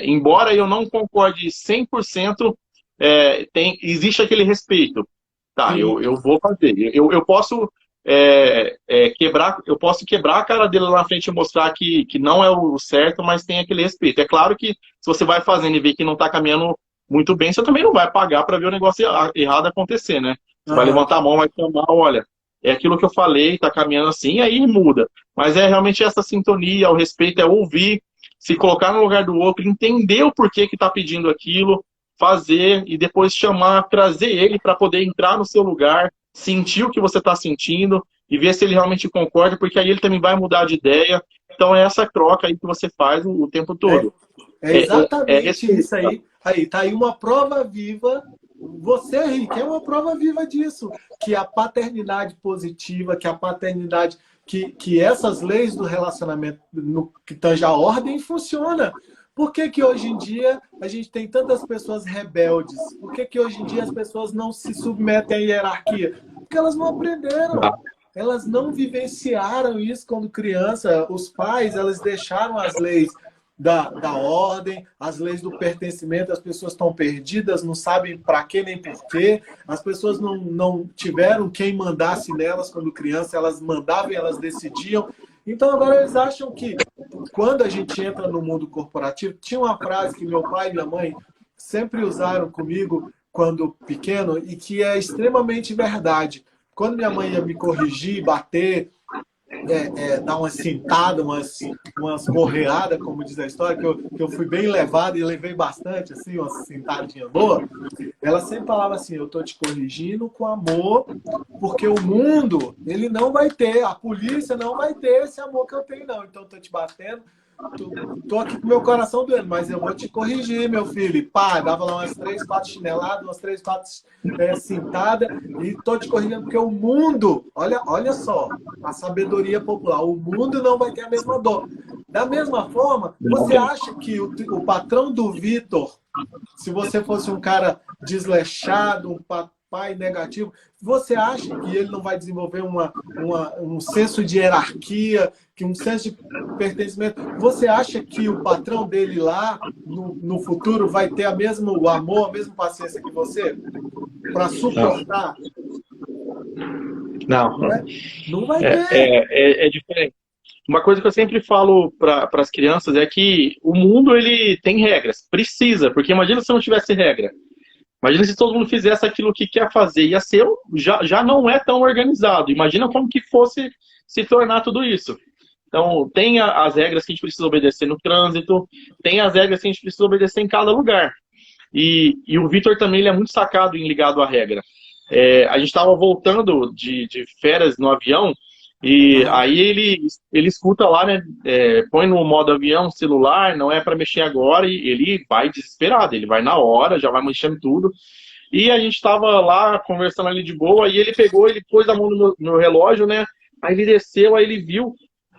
Embora eu não concorde 100%, existe aquele respeito. Tá, eu vou fazer. Eu posso quebrar a cara dele lá na frente e mostrar que não é o certo, mas tem aquele respeito. É claro que se você vai fazendo e vê que não está caminhando muito bem, você também não vai pagar para ver o negócio errado acontecer, né? Você vai levantar a mão, vai chamar, olha, é aquilo que eu falei, está caminhando assim, e aí muda. Mas é realmente essa sintonia, o respeito, é ouvir, se colocar no lugar do outro, entender o porquê que está pedindo aquilo, fazer e depois chamar, trazer ele para poder entrar no seu lugar, sentir o que você está sentindo e ver se ele realmente concorda, porque aí ele também vai mudar de ideia. Então é essa troca aí que você faz o tempo todo. É exatamente Esse... isso aí. Aí tá aí uma prova viva. Você, Rick, é uma prova viva disso. Que a paternidade positiva, que a paternidade, que essas leis do relacionamento no que tange a ordem funciona. Por que que hoje em dia a gente tem tantas pessoas rebeldes? Por que que hoje em dia as pessoas não se submetem à hierarquia? Porque elas não aprenderam. Elas não vivenciaram isso quando criança. Os pais, elas deixaram as leis da ordem, as leis do pertencimento, as pessoas estão perdidas, não sabem para quê nem por quê. As pessoas não tiveram quem mandasse nelas quando criança, elas mandavam e elas decidiam. Então agora eles acham que quando a gente entra no mundo corporativo, tinha uma frase que meu pai e minha mãe sempre usaram comigo quando pequeno e que é extremamente verdade. Quando minha mãe ia me corrigir, bater, dar uma cintada, umas morreadas, como diz a história, que eu fui bem levado e levei bastante, assim, uma cintadinha boa, ela sempre falava assim, eu tô te corrigindo com amor, porque o mundo, ele não vai ter, a polícia não vai ter esse amor que eu tenho, não. Então, eu tô te batendo, tô aqui com meu coração doendo, mas eu vou te corrigir, meu filho. E pá, dava lá umas 3, 4 chineladas, umas 3, 4 cintadas, e tô te corrigindo, porque o mundo, olha só, a sabedoria popular, o mundo não vai ter a mesma dor. Da mesma forma, você acha que o patrão do Vitor, se você fosse um cara desleixado, um pai negativo, você acha que ele não vai desenvolver um senso de hierarquia, que um senso de pertencimento? Você acha que o patrão dele lá, no futuro, vai ter o amor, a mesma paciência que você? Para suportar? Não. Não vai ter. É diferente. Uma coisa que eu sempre falo para as crianças é que o mundo ele tem regras, precisa, porque imagina se não tivesse regra. Imagina se todo mundo fizesse aquilo que quer fazer, ia ser, já não é tão organizado. Imagina como que fosse se tornar tudo isso. Então, tem as regras que a gente precisa obedecer no trânsito, tem as regras que a gente precisa obedecer em cada lugar. E o Vitor também ele é muito sacado em ligado à regra. A gente estava voltando de férias no avião, e aí ele escuta lá, né? Põe no modo avião, celular, não é para mexer agora, e ele vai desesperado, ele vai na hora, já vai mexendo tudo. E a gente estava lá conversando ali de boa, e ele pegou, ele pôs a mão no meu relógio, né? Aí ele desceu, aí ele viu,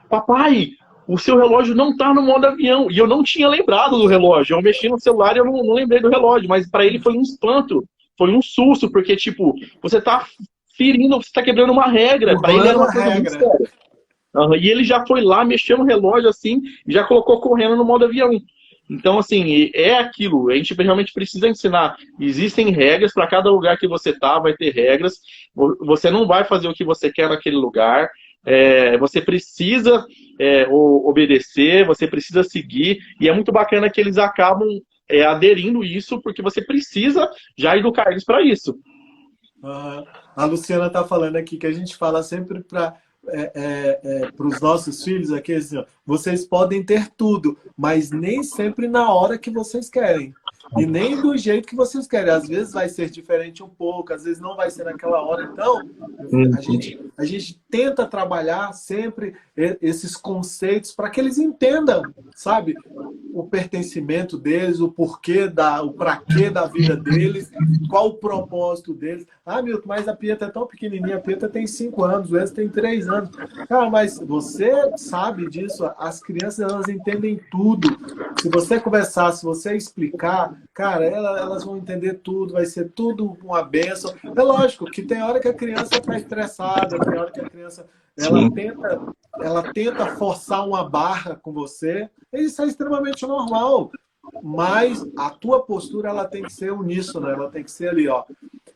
papai, o seu relógio não tá no modo avião. E eu não tinha lembrado do relógio. Eu mexi no celular e eu não lembrei do relógio, mas para ele foi um espanto, foi um susto, porque tipo, você tá ferindo, você tá quebrando uma regra. Para ele era uma coisa muito séria. E ele já foi lá, mexeu no relógio assim, e já colocou correndo no modo avião. Então, assim, é aquilo. A gente realmente precisa ensinar. Existem regras, para cada lugar que você tá, vai ter regras. Você não vai fazer o que você quer naquele lugar. Você precisa obedecer, você precisa seguir. E é muito bacana que eles acabam aderindo isso, porque você precisa já educar eles para isso. A Luciana está falando aqui que a gente fala sempre para os nossos filhos aqui assim, ó, vocês podem ter tudo, mas nem sempre na hora que vocês querem. E nem do jeito que vocês querem. Às vezes vai ser diferente um pouco, às vezes não vai ser naquela hora. Então, a gente tenta trabalhar sempre esses conceitos para que eles entendam, sabe? O pertencimento deles, o porquê, o pra quê da vida deles, qual o propósito deles. Ah, Milton, mas a Pieta é tão pequenininha, a Pieta tem 5 anos, o Enzo tem 3 anos. Cara, mas você sabe disso, as crianças, elas entendem tudo. Se você conversar, se você explicar, cara, elas vão entender tudo, vai ser tudo uma bênção. É lógico que tem hora que a criança está estressada, tem hora que a criança ela tenta forçar uma barra com você. Isso é extremamente normal. Mas a tua postura ela tem que ser uníssona, ela tem que ser ali, ó.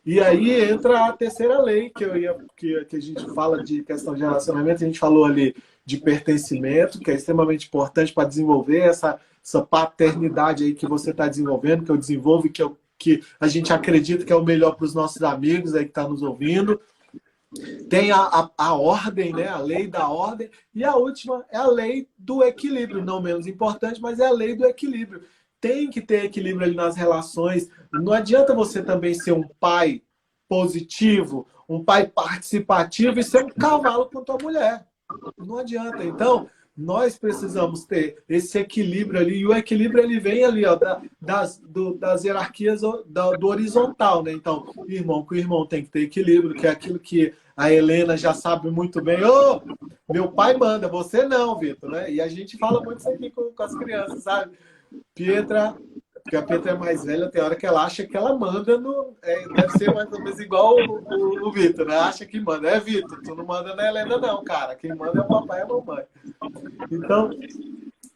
E aí entra a terceira lei que a gente fala de questão de relacionamento, a gente falou ali de pertencimento, que é extremamente importante para desenvolver essa paternidade aí que você está desenvolvendo, que eu desenvolvo, que a gente acredita que é o melhor para os nossos amigos aí que estão nos ouvindo. Tem a ordem, né? A lei da ordem. E a última é a lei do equilíbrio, não menos importante, mas é a lei do equilíbrio. tem que ter equilíbrio ali nas relações. Não adianta você também ser um pai positivo, um pai participativo e ser um cavalo com tua mulher. Não adianta. Então, nós precisamos ter esse equilíbrio ali, e o equilíbrio ele vem ali, ó, das hierarquias do horizontal, né? Então, irmão com irmão tem que ter equilíbrio, que é aquilo que a Helena já sabe muito bem. Ô, meu pai manda, você não, Vitor, né? E a gente fala muito isso aqui com as crianças, sabe? Pietra, porque a Pietra é mais velha, tem hora que ela acha que ela manda no. Deve ser mais ou menos igual o Vitor, né? Acha que manda. É, Vitor, tu não manda na Helena, não, cara. Quem manda é o papai e a mamãe.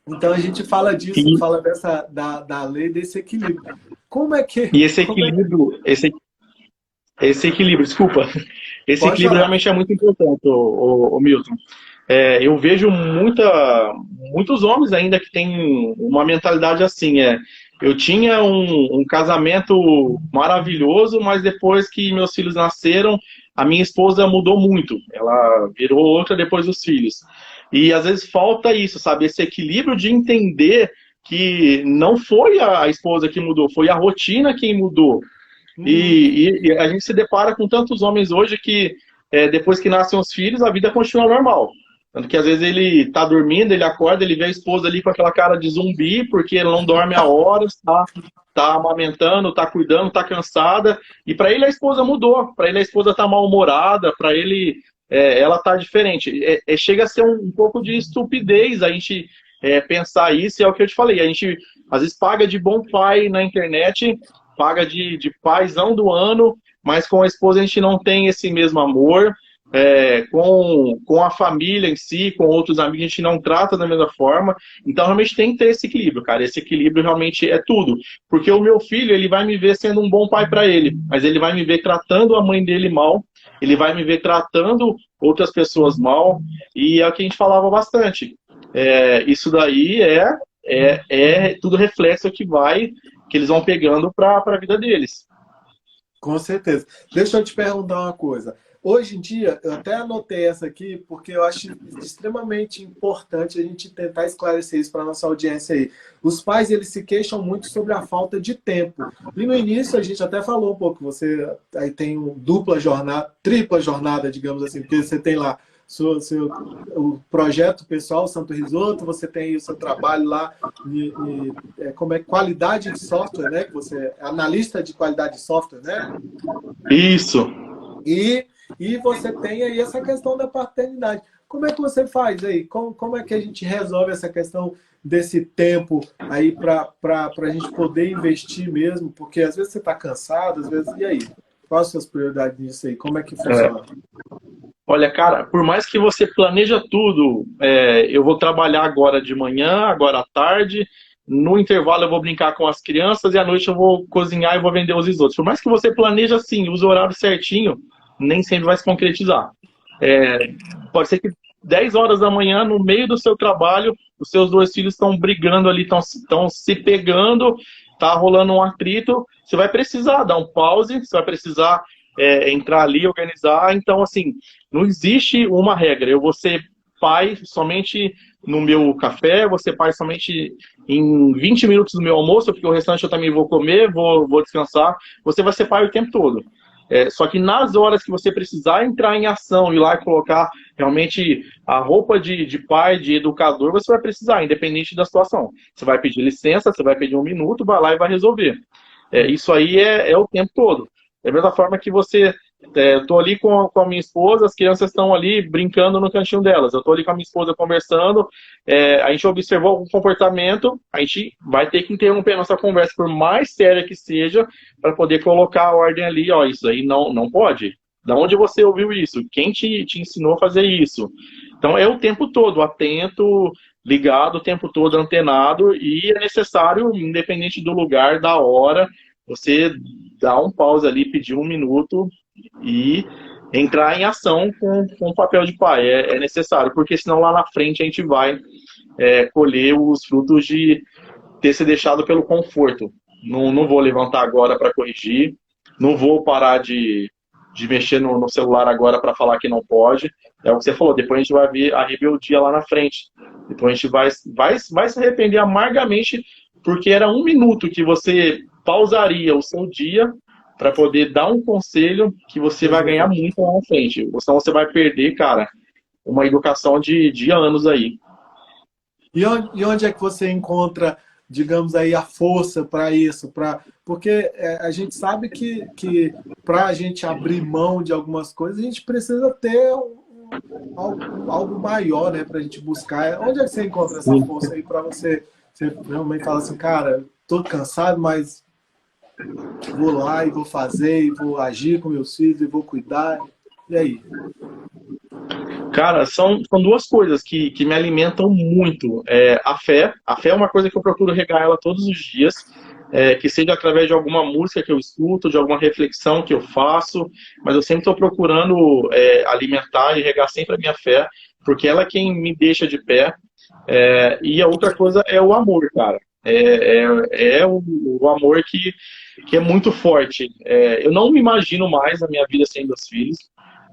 Então a gente fala disso, fala da lei desse equilíbrio. Como é que. E esse equilíbrio, esse equilíbrio, desculpa. Esse Pode equilíbrio falar. realmente é muito importante, o Milton. Eu vejo muitos homens ainda que têm uma mentalidade assim. Eu tinha um casamento maravilhoso, mas depois que meus filhos nasceram, a minha esposa mudou muito. Ela virou outra depois dos filhos. E às vezes falta isso, sabe? Esse equilíbrio de entender que não foi a esposa que mudou, foi a rotina quem mudou. E a gente se depara com tantos homens hoje que depois que nascem os filhos, a vida continua normal. Tanto que às vezes ele tá dormindo, ele acorda, ele vê a esposa ali com aquela cara de zumbi, porque ele não dorme há horas, tá amamentando, tá cuidando, tá cansada. E para ele a esposa mudou, para ele a esposa tá mal-humorada, para ele ela tá diferente. Chega a ser um pouco de estupidez a gente pensar isso, e é o que eu te falei. A gente às vezes paga de bom pai na internet, paga de paizão do ano, mas com a esposa a gente não tem esse mesmo amor. Com a família em si, com outros amigos, a gente não trata da mesma forma. Então realmente tem que ter esse equilíbrio, cara. Esse equilíbrio realmente é tudo, porque o meu filho, ele vai me ver sendo um bom pai para ele, mas ele vai me ver tratando a mãe dele mal, ele vai me ver tratando outras pessoas mal, e é o que a gente falava bastante. Isso daí é tudo reflexo que eles vão pegando para a vida deles. Com certeza. Deixa eu te perguntar uma coisa. Hoje em dia, eu até anotei essa aqui, porque eu acho extremamente importante a gente tentar esclarecer isso para a nossa audiência aí. Os pais, eles se queixam muito sobre a falta de tempo. E no início, a gente até falou um pouco, você aí tem dupla jornada, tripla jornada, digamos assim, porque você tem lá o projeto pessoal, Santo Risoto, você tem o seu trabalho lá, como é qualidade de software, né? Que você é analista de qualidade de software, né? Isso. E você tem aí essa questão da paternidade. Como é que você faz aí? Como é que a gente resolve essa questão desse tempo aí para a gente poder investir mesmo? Porque às vezes você está cansado, às vezes... E aí? Quais as suas prioridades nisso aí? Como é que funciona? Olha, cara, por mais que você planeja tudo, eu vou trabalhar agora de manhã, agora à tarde, no intervalo eu vou brincar com as crianças e à noite eu vou cozinhar e vou vender os risotos. Por mais que você planeje assim, use o horário certinho, nem sempre vai se concretizar. Pode ser que 10 horas da manhã, no meio do seu trabalho, os seus dois filhos estão brigando ali, estão se pegando, tá rolando um atrito, você vai precisar dar um pause, você vai precisar entrar ali, organizar. Então, assim, não existe uma regra. Eu vou ser pai somente no meu café, vou ser pai somente em 20 minutos do meu almoço, porque o restante eu também vou comer, vou descansar. Você vai ser pai o tempo todo. Só que nas horas que você precisar entrar em ação, ir lá e colocar realmente a roupa de pai, de educador, você vai precisar, independente da situação. Você vai pedir licença, você vai pedir um minuto, vai lá e vai resolver. Isso aí é o tempo todo. Da mesma forma que você... Eu tô ali com a minha esposa, as crianças estão ali brincando no cantinho delas. Eu tô ali com a minha esposa conversando, a gente observou algum comportamento, a gente vai ter que interromper a nossa conversa, por mais séria que seja, para poder colocar a ordem ali, ó, isso aí não pode. Da onde você ouviu isso? Quem te ensinou a fazer isso? Então é o tempo todo, atento, ligado, o tempo todo antenado, e é necessário, independente do lugar, da hora, você dar um pause ali, pedir um minuto e entrar em ação com o papel de pai. É necessário, porque senão lá na frente a gente vai colher os frutos de ter se deixado pelo conforto. Não vou levantar agora para corrigir, não vou parar de mexer no celular agora para falar que não pode. É o que você falou, depois a gente vai ver a rebeldia lá na frente. Depois a gente vai se arrepender amargamente porque era um minuto que você pausaria o seu dia para poder dar um conselho que você vai ganhar muito lá na frente. Senão você vai perder, cara, uma educação de anos aí. E onde é que você encontra, digamos aí, a força para isso? Porque a gente sabe que para a gente abrir mão de algumas coisas, a gente precisa ter algo maior, né, para a gente buscar. Onde é que você encontra essa Sim. força aí para você realmente falar assim, cara, tô cansado, mas vou lá e vou fazer, e vou agir com meus filhos, e vou cuidar. E aí? Cara, são duas coisas que me alimentam muito. A fé é uma coisa que eu procuro regar ela todos os dias, que seja através de alguma música que eu escuto, de alguma reflexão que eu faço, mas eu sempre estou procurando alimentar e regar sempre a minha fé, porque ela é quem me deixa de pé. E a outra coisa é o amor, cara. O amor que é muito forte. Eu não me imagino mais a minha vida sem meus filhos.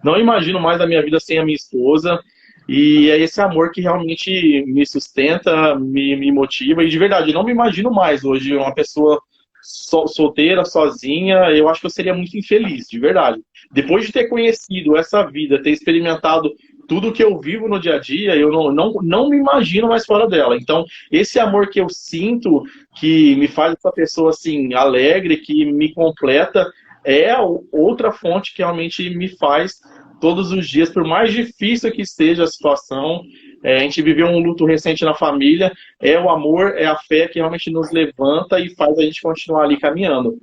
Não imagino mais a minha vida sem a minha esposa. E é esse amor que realmente me sustenta, me motiva. E de verdade, eu não me imagino mais hoje uma pessoa solteira, sozinha. Eu acho que eu seria muito infeliz, de verdade. Depois de ter conhecido essa vida, ter experimentado tudo que eu vivo no dia a dia, eu não me imagino mais fora dela. Então, esse amor que eu sinto, que me faz essa pessoa assim, alegre, que me completa, é outra fonte que realmente me faz todos os dias, por mais difícil que esteja a situação. A gente viveu um luto recente na família, é o amor, é a fé que realmente nos levanta e faz a gente continuar ali caminhando.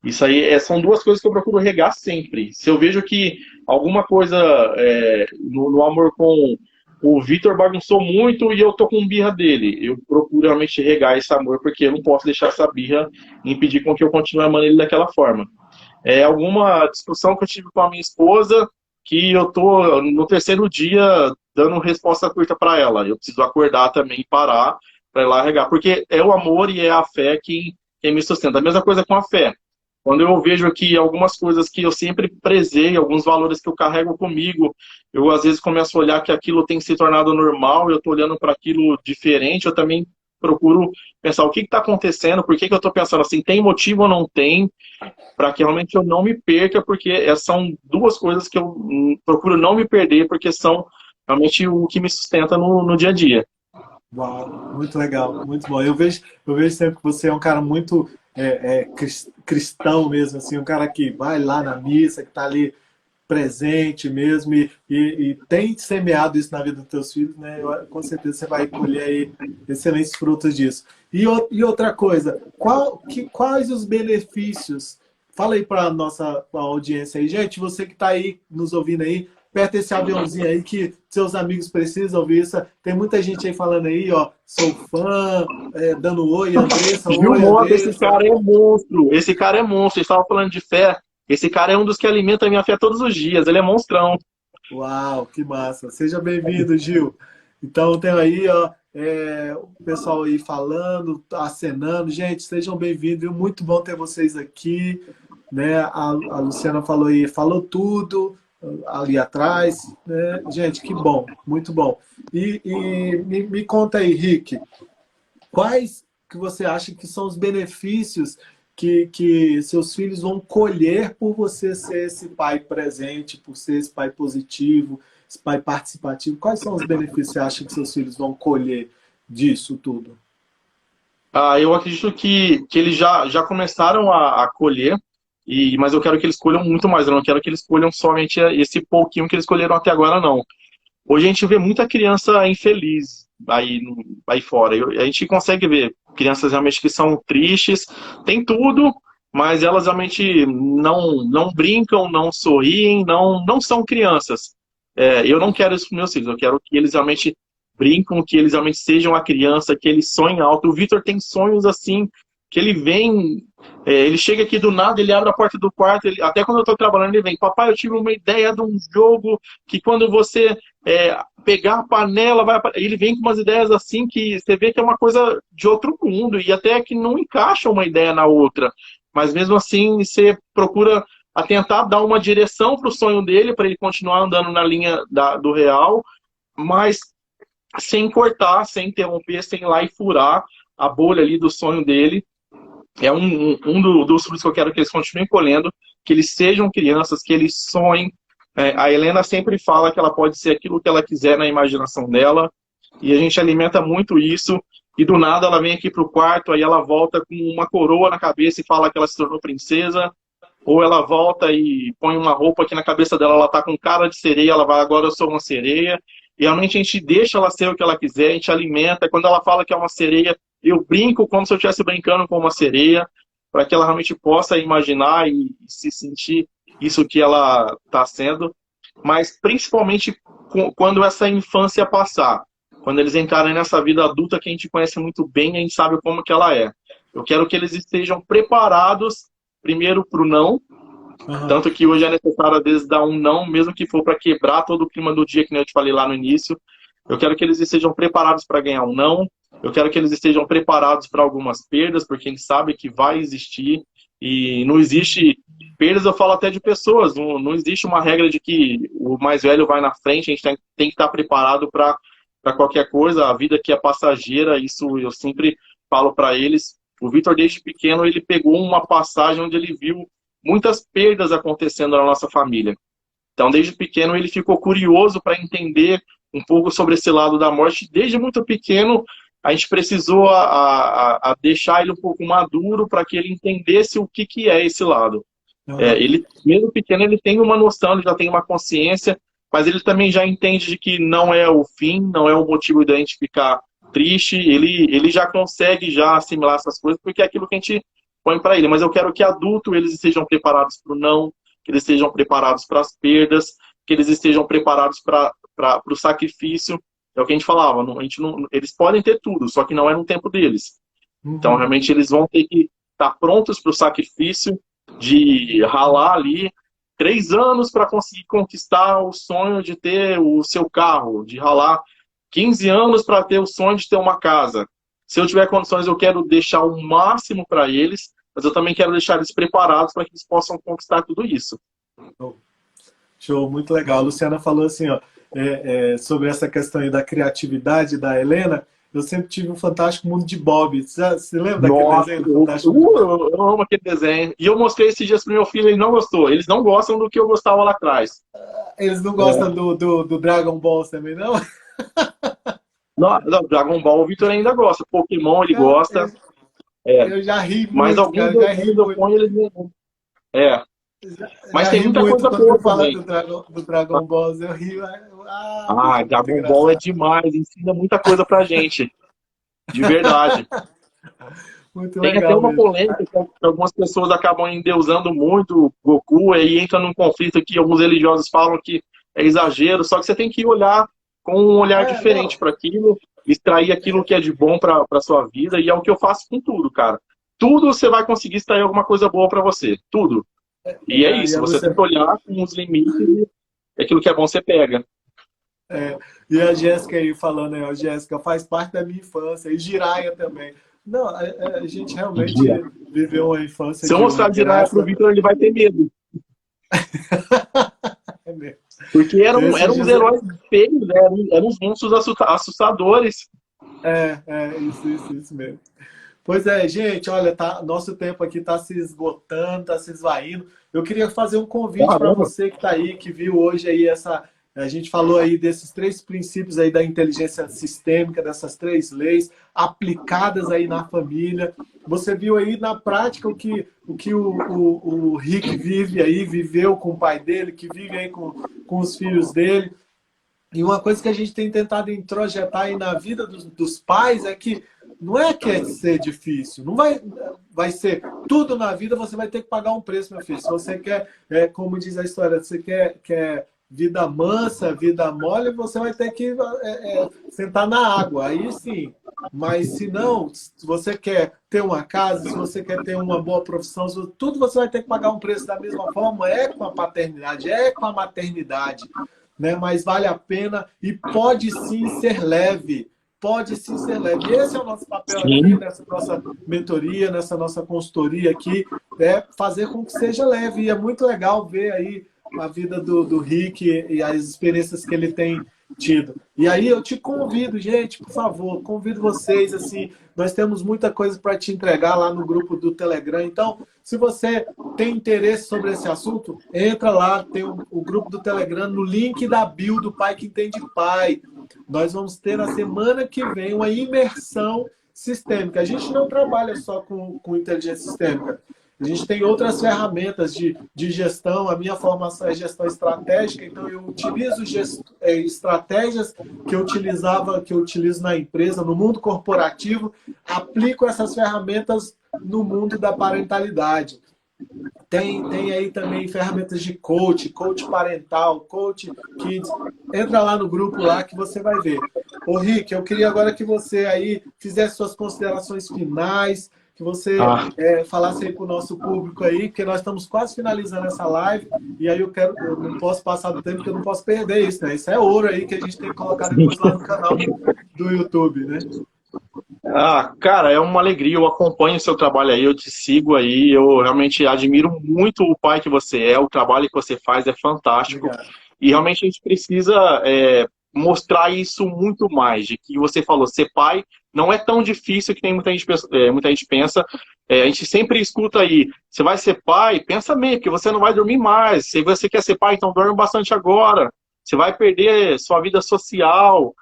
Isso aí são duas coisas que eu procuro regar sempre. Se eu vejo que alguma coisa no amor com o Vitor bagunçou muito e eu tô com birra dele, eu procuro realmente regar esse amor, porque eu não posso deixar essa birra impedir com que eu continue amando ele daquela forma. Alguma discussão que eu tive com a minha esposa, que eu tô no terceiro dia dando resposta curta para ela. Eu preciso acordar também e parar para ir lá regar, porque é o amor e é a fé que me sustenta. A mesma coisa com a fé. Quando eu vejo que algumas coisas que eu sempre prezei, alguns valores que eu carrego comigo, eu às vezes começo a olhar que aquilo tem se tornado normal, eu estou olhando para aquilo diferente, eu também procuro pensar o que está acontecendo, por que eu estou pensando assim, tem motivo ou não tem, para que realmente eu não me perca, porque são duas coisas que eu procuro não me perder, porque são realmente o que me sustenta no dia a dia. Uau, muito legal, muito bom. Eu vejo sempre que você é um cara muito cristão mesmo, assim, um cara que vai lá na missa, que está ali presente mesmo e tem semeado isso na vida dos teus filhos, né? Com certeza você vai colher aí excelentes frutos disso. E outra coisa, quais os benefícios? Fala aí para a nossa audiência aí. Gente, você que está aí nos ouvindo aí, aperta esse aviãozinho aí que seus amigos precisam ouvir isso. Tem muita gente aí falando aí, ó, sou fã, dando oi, Andressa, Viu, oi, Mota? Esse Andressa. cara é monstro. Esse cara é monstro. Vocês estavam falando de fé. Esse cara é um dos que alimenta a minha fé todos os dias. Ele é monstrão. Uau, que massa. Seja bem-vindo, Gil. Então, tem aí, ó, o pessoal aí falando, acenando. Gente, sejam bem-vindos. Viu? Muito bom ter vocês aqui. Né? A Luciana falou aí, falou tudo ali atrás. Né? Gente, que bom, muito bom. E me conta aí, Rick, quais que você acha que são os benefícios que seus filhos vão colher por você ser esse pai presente, por ser esse pai positivo, esse pai participativo? Quais são os benefícios que você acha que seus filhos vão colher disso tudo? Eu acredito que eles já começaram a colher, mas eu quero que eles colham muito mais. Eu não quero que eles colham somente esse pouquinho que eles colheram até agora, não. Hoje a gente vê muita criança infeliz aí fora. A gente consegue ver crianças realmente que são tristes, tem tudo, mas elas realmente não brincam, não sorriem, não são crianças. Eu não quero isso para meus filhos, eu quero que eles realmente brincam, que eles realmente sejam a criança, que eles sonhem alto. O Vitor tem sonhos assim, que ele vem, ele chega aqui do nada, ele abre a porta do quarto, até quando eu estou trabalhando, ele vem, papai, eu tive uma ideia de um jogo que quando você pegar a panela, ele vem com umas ideias assim que você vê que é uma coisa de outro mundo e até que não encaixa uma ideia na outra, mas mesmo assim você procura a tentar dar uma direção para o sonho dele, para ele continuar andando na linha do real, mas sem cortar, sem interromper, sem ir lá e furar a bolha ali do sonho dele. É dos frutos que eu quero que eles continuem colhendo, que eles sejam crianças, que eles sonhem. A Helena sempre fala que ela pode ser aquilo que ela quiser na imaginação dela, e a gente alimenta muito isso, e do nada ela vem aqui pro quarto, aí ela volta com uma coroa na cabeça e fala que ela se tornou princesa, ou ela volta e põe uma roupa que na cabeça dela ela tá com cara de sereia, ela vai, agora eu sou uma sereia, e realmente a gente deixa ela ser o que ela quiser, a gente alimenta. Quando ela fala que é uma sereia, eu brinco como se eu estivesse brincando com uma sereia, para que ela realmente possa imaginar e se sentir isso que ela está sendo, mas principalmente quando essa infância passar, quando eles entrarem nessa vida adulta que a gente conhece muito bem, a gente sabe como que ela é. Eu quero que eles estejam preparados, primeiro, para o não, tanto que hoje é necessário, às vezes, dar um não, mesmo que for para quebrar todo o clima do dia, que nem eu te falei lá no início. Eu quero que eles estejam preparados para ganhar um não. Eu quero que eles estejam preparados para algumas perdas, porque a gente sabe que vai existir. E não existe perdas, eu falo até de pessoas. Não existe uma regra de que o mais velho vai na frente. A gente tem que estar preparado para qualquer coisa. A vida aqui é passageira, isso eu sempre falo para eles. O Vitor, desde pequeno, ele pegou uma passagem onde ele viu muitas perdas acontecendo na nossa família. Então, desde pequeno, ele ficou curioso para entender um pouco sobre esse lado da morte. Desde muito pequeno, a gente precisou a deixar ele um pouco maduro para que ele entendesse o que é esse lado. Ele, mesmo pequeno, ele tem uma noção, ele já tem uma consciência, mas ele também já entende de que não é o fim, não é o motivo da gente ficar triste. Ele já consegue já assimilar essas coisas, porque é aquilo que a gente põe para ele. Mas eu quero que adulto eles estejam preparados para o não, que eles estejam preparados para as perdas, que eles estejam preparados para o sacrifício. É o que a gente falava, eles podem ter tudo, só que não é no tempo deles. Então, realmente, eles vão ter que estar prontos para o sacrifício de ralar ali 3 anos para conseguir conquistar o sonho de ter o seu carro, de ralar 15 anos para ter o sonho de ter uma casa. Se eu tiver condições, eu quero deixar o máximo para eles, mas eu também quero deixar eles preparados para que eles possam conquistar tudo isso. Show, muito legal. A Luciana falou assim, ó, sobre essa questão aí da criatividade da Helena. Eu sempre tive um Fantástico Mundo de Bob. Você lembra daquele desenho do Fantástico Mundo? Eu amo aquele desenho. E eu mostrei esses dias pro meu filho, ele não gostou. Eles não gostam do que eu gostava lá atrás. Eles não gostam do Dragon Ball também, não? Não, Dragon Ball o Vitor ainda gosta. Pokémon ele gosta. Eu já ri muito, mas alguns cara, já ri muito. Eles não. Mas já tem muita coisa boa também. Do Dragon Ball, eu rio. Dragon Ball é demais, ensina muita coisa pra gente. De verdade. Muito tem legal até uma mesmo. polêmica que algumas pessoas acabam endeusando muito Goku, e aí entra num conflito que alguns religiosos falam que é exagero, só que você tem que olhar com um olhar diferente para aquilo, extrair aquilo que é de bom para sua vida, e é o que eu faço com tudo, cara. Tudo você vai conseguir extrair alguma coisa boa para você, tudo. E é isso, você tem que olhar com os limites e aquilo que é bom você pega. E a Jéssica aí falando, a Jéssica faz parte da minha infância, e Jiraya também. Não, a gente realmente viveu uma infância. Se eu mostrar Jiraya pro Vitor, ele vai ter medo. Porque eram uns heróis feios, eram uns monstros assustadores. Isso mesmo. Pois é, gente, olha, nosso tempo aqui está se esgotando, está se esvaindo. Eu queria fazer um convite para você que está aí, que viu hoje aí a gente falou aí desses 3 princípios aí da inteligência sistêmica, dessas 3 leis aplicadas aí na família. Você viu aí na prática o que o Rick viveu com o pai dele, que vive aí com os filhos dele. E uma coisa que a gente tem tentado introjetar aí na vida dos pais é que não é que é ser difícil, não vai ser tudo na vida, você vai ter que pagar um preço, meu filho. Se você quer, como diz a história, você quer vida mansa, vida mole, você vai ter que sentar na água, aí sim. Mas se não, se você quer ter uma casa, se você quer ter uma boa profissão, tudo você vai ter que pagar um preço da mesma forma, com a paternidade, com a maternidade, né? Mas vale a pena e pode sim ser leve. Pode sim ser leve. Esse é o nosso papel aqui, nessa nossa mentoria, nessa nossa consultoria aqui, fazer com que seja leve. E é muito legal ver aí a vida do Rick e as experiências que ele tem tido. E aí eu te convido, gente, por favor, convido vocês, assim, nós temos muita coisa para te entregar lá no grupo do Telegram. Então, se você tem interesse sobre esse assunto, entra lá, tem o grupo do Telegram no link da bio do Pai que Entende Pai. Nós vamos ter na semana que vem uma imersão sistêmica. A gente não trabalha só com inteligência sistêmica. A gente tem outras ferramentas de gestão. A minha formação é gestão estratégica, então eu utilizo estratégias que eu utilizo na empresa, no mundo corporativo, aplico essas ferramentas no mundo da parentalidade. Tem aí também ferramentas de coach parental, coach kids. Entra lá no grupo lá que você vai ver. Ô Rick, eu queria agora que você aí fizesse suas considerações finais, que você falasse aí para o nosso público aí, porque nós estamos quase finalizando essa live, e aí eu não posso passar do tempo, porque eu não posso perder isso, né? Isso é ouro aí que a gente tem que colocar depois lá no canal do YouTube, né? Cara, é uma alegria, eu acompanho o seu trabalho aí, eu te sigo aí, eu realmente admiro muito o pai que você é, o trabalho que você faz é fantástico. Obrigado. E realmente a gente precisa mostrar isso muito mais, de que você falou, ser pai não é tão difícil que tem muita gente pensa. A gente sempre escuta aí, você vai ser pai, pensa bem, porque você não vai dormir mais. Se você quer ser pai, então dorme bastante agora. Você vai perder sua vida social.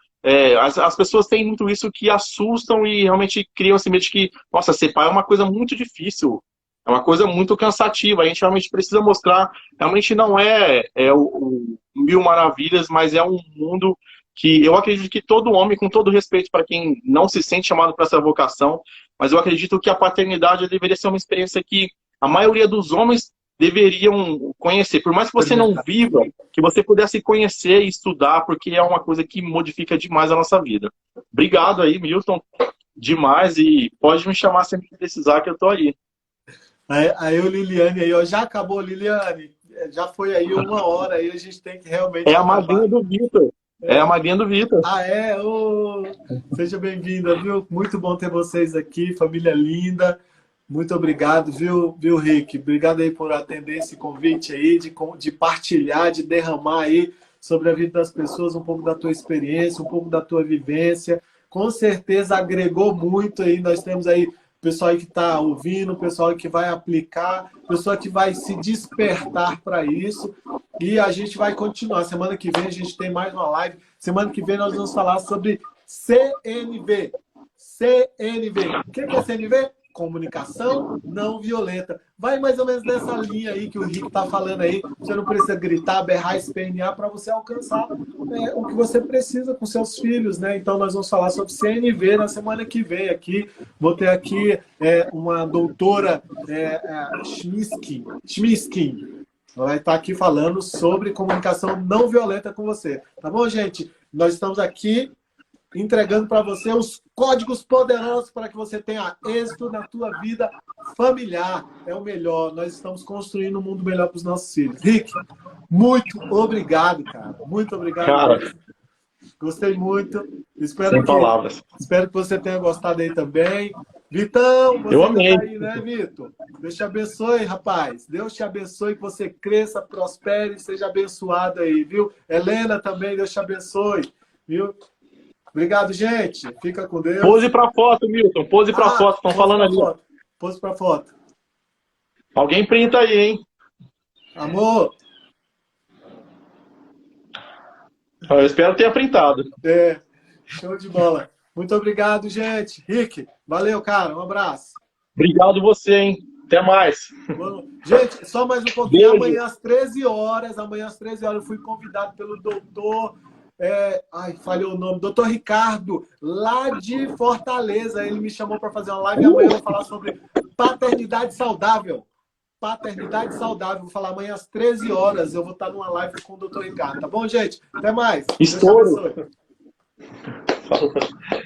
As pessoas têm muito isso que assustam e realmente criam esse medo de que, nossa, ser pai é uma coisa muito difícil. É uma coisa muito cansativa. A gente realmente precisa mostrar, realmente não o mil maravilhas, mas é um mundo que eu acredito que todo homem, com todo respeito para quem não se sente chamado para essa vocação, mas eu acredito que a paternidade deveria ser uma experiência que a maioria dos homens deveriam conhecer. Por mais que você não viva, que você pudesse conhecer e estudar, porque é uma coisa que modifica demais a nossa vida. Obrigado aí, Milton, demais, e pode me chamar sempre que precisar, que eu tô aí. Aí o Liliane aí, ó, já acabou, Liliane, já foi aí 1 hora, aí a gente tem que realmente a madrinha do Vitor. A madrinha do Vitor. Seja bem-vinda, viu? Muito bom ter vocês aqui, família linda. Muito obrigado, viu, Rick? Obrigado aí por atender esse convite aí, de partilhar, de derramar aí sobre a vida das pessoas, um pouco da tua experiência, um pouco da tua vivência. Com certeza agregou muito aí, nós temos aí o pessoal aí que está ouvindo, o pessoal que vai aplicar, o pessoal que vai se despertar para isso. E a gente vai continuar. Semana que vem a gente tem mais uma live. Semana que vem nós vamos falar sobre CNV. CNV. O que é CNV? Comunicação não violenta. Vai mais ou menos nessa linha aí que o Rick está falando aí. Você não precisa gritar, berrar, espernear para você alcançar o que você precisa com seus filhos, né? Então nós vamos falar sobre CNV na semana que vem aqui. Vou ter aqui uma doutora Schmiskin. Vai estar aqui falando sobre comunicação não violenta com você. Tá bom, gente? Nós estamos aqui entregando para você os códigos poderosos para que você tenha êxito na tua vida familiar. É o melhor. Nós estamos construindo um mundo melhor para os nossos filhos. Rick, muito obrigado, cara. Muito obrigado. Cara, gostei muito. Sem palavras. Espero que você tenha gostado aí também. Vitão, você eu amei. Tá aí, né, Vitor? Deus te abençoe, rapaz. Deus te abençoe, que você cresça, prospere, seja abençoado aí, viu? Helena também, Deus te abençoe, viu? Obrigado, gente. Fica com Deus. Pose para foto, Milton. Pose para foto. Estão falando ali. Foto. Pose para foto. Alguém printa aí, hein? Amor. Eu espero ter printado. Show de bola. Muito obrigado, gente. Rick, valeu, cara. Um abraço. Obrigado você, hein? Até mais. Gente, só mais um pouquinho. Amanhã às 13 horas, eu fui convidado pelo doutor... falhou o nome, doutor Ricardo, lá de Fortaleza. Ele me chamou para fazer uma live e amanhã eu vou falar sobre paternidade saudável. Paternidade saudável. Vou falar amanhã às 13 horas. Eu vou estar numa live com o doutor Ricardo. Tá bom, gente? Até mais. Estouro. Deus te abençoe.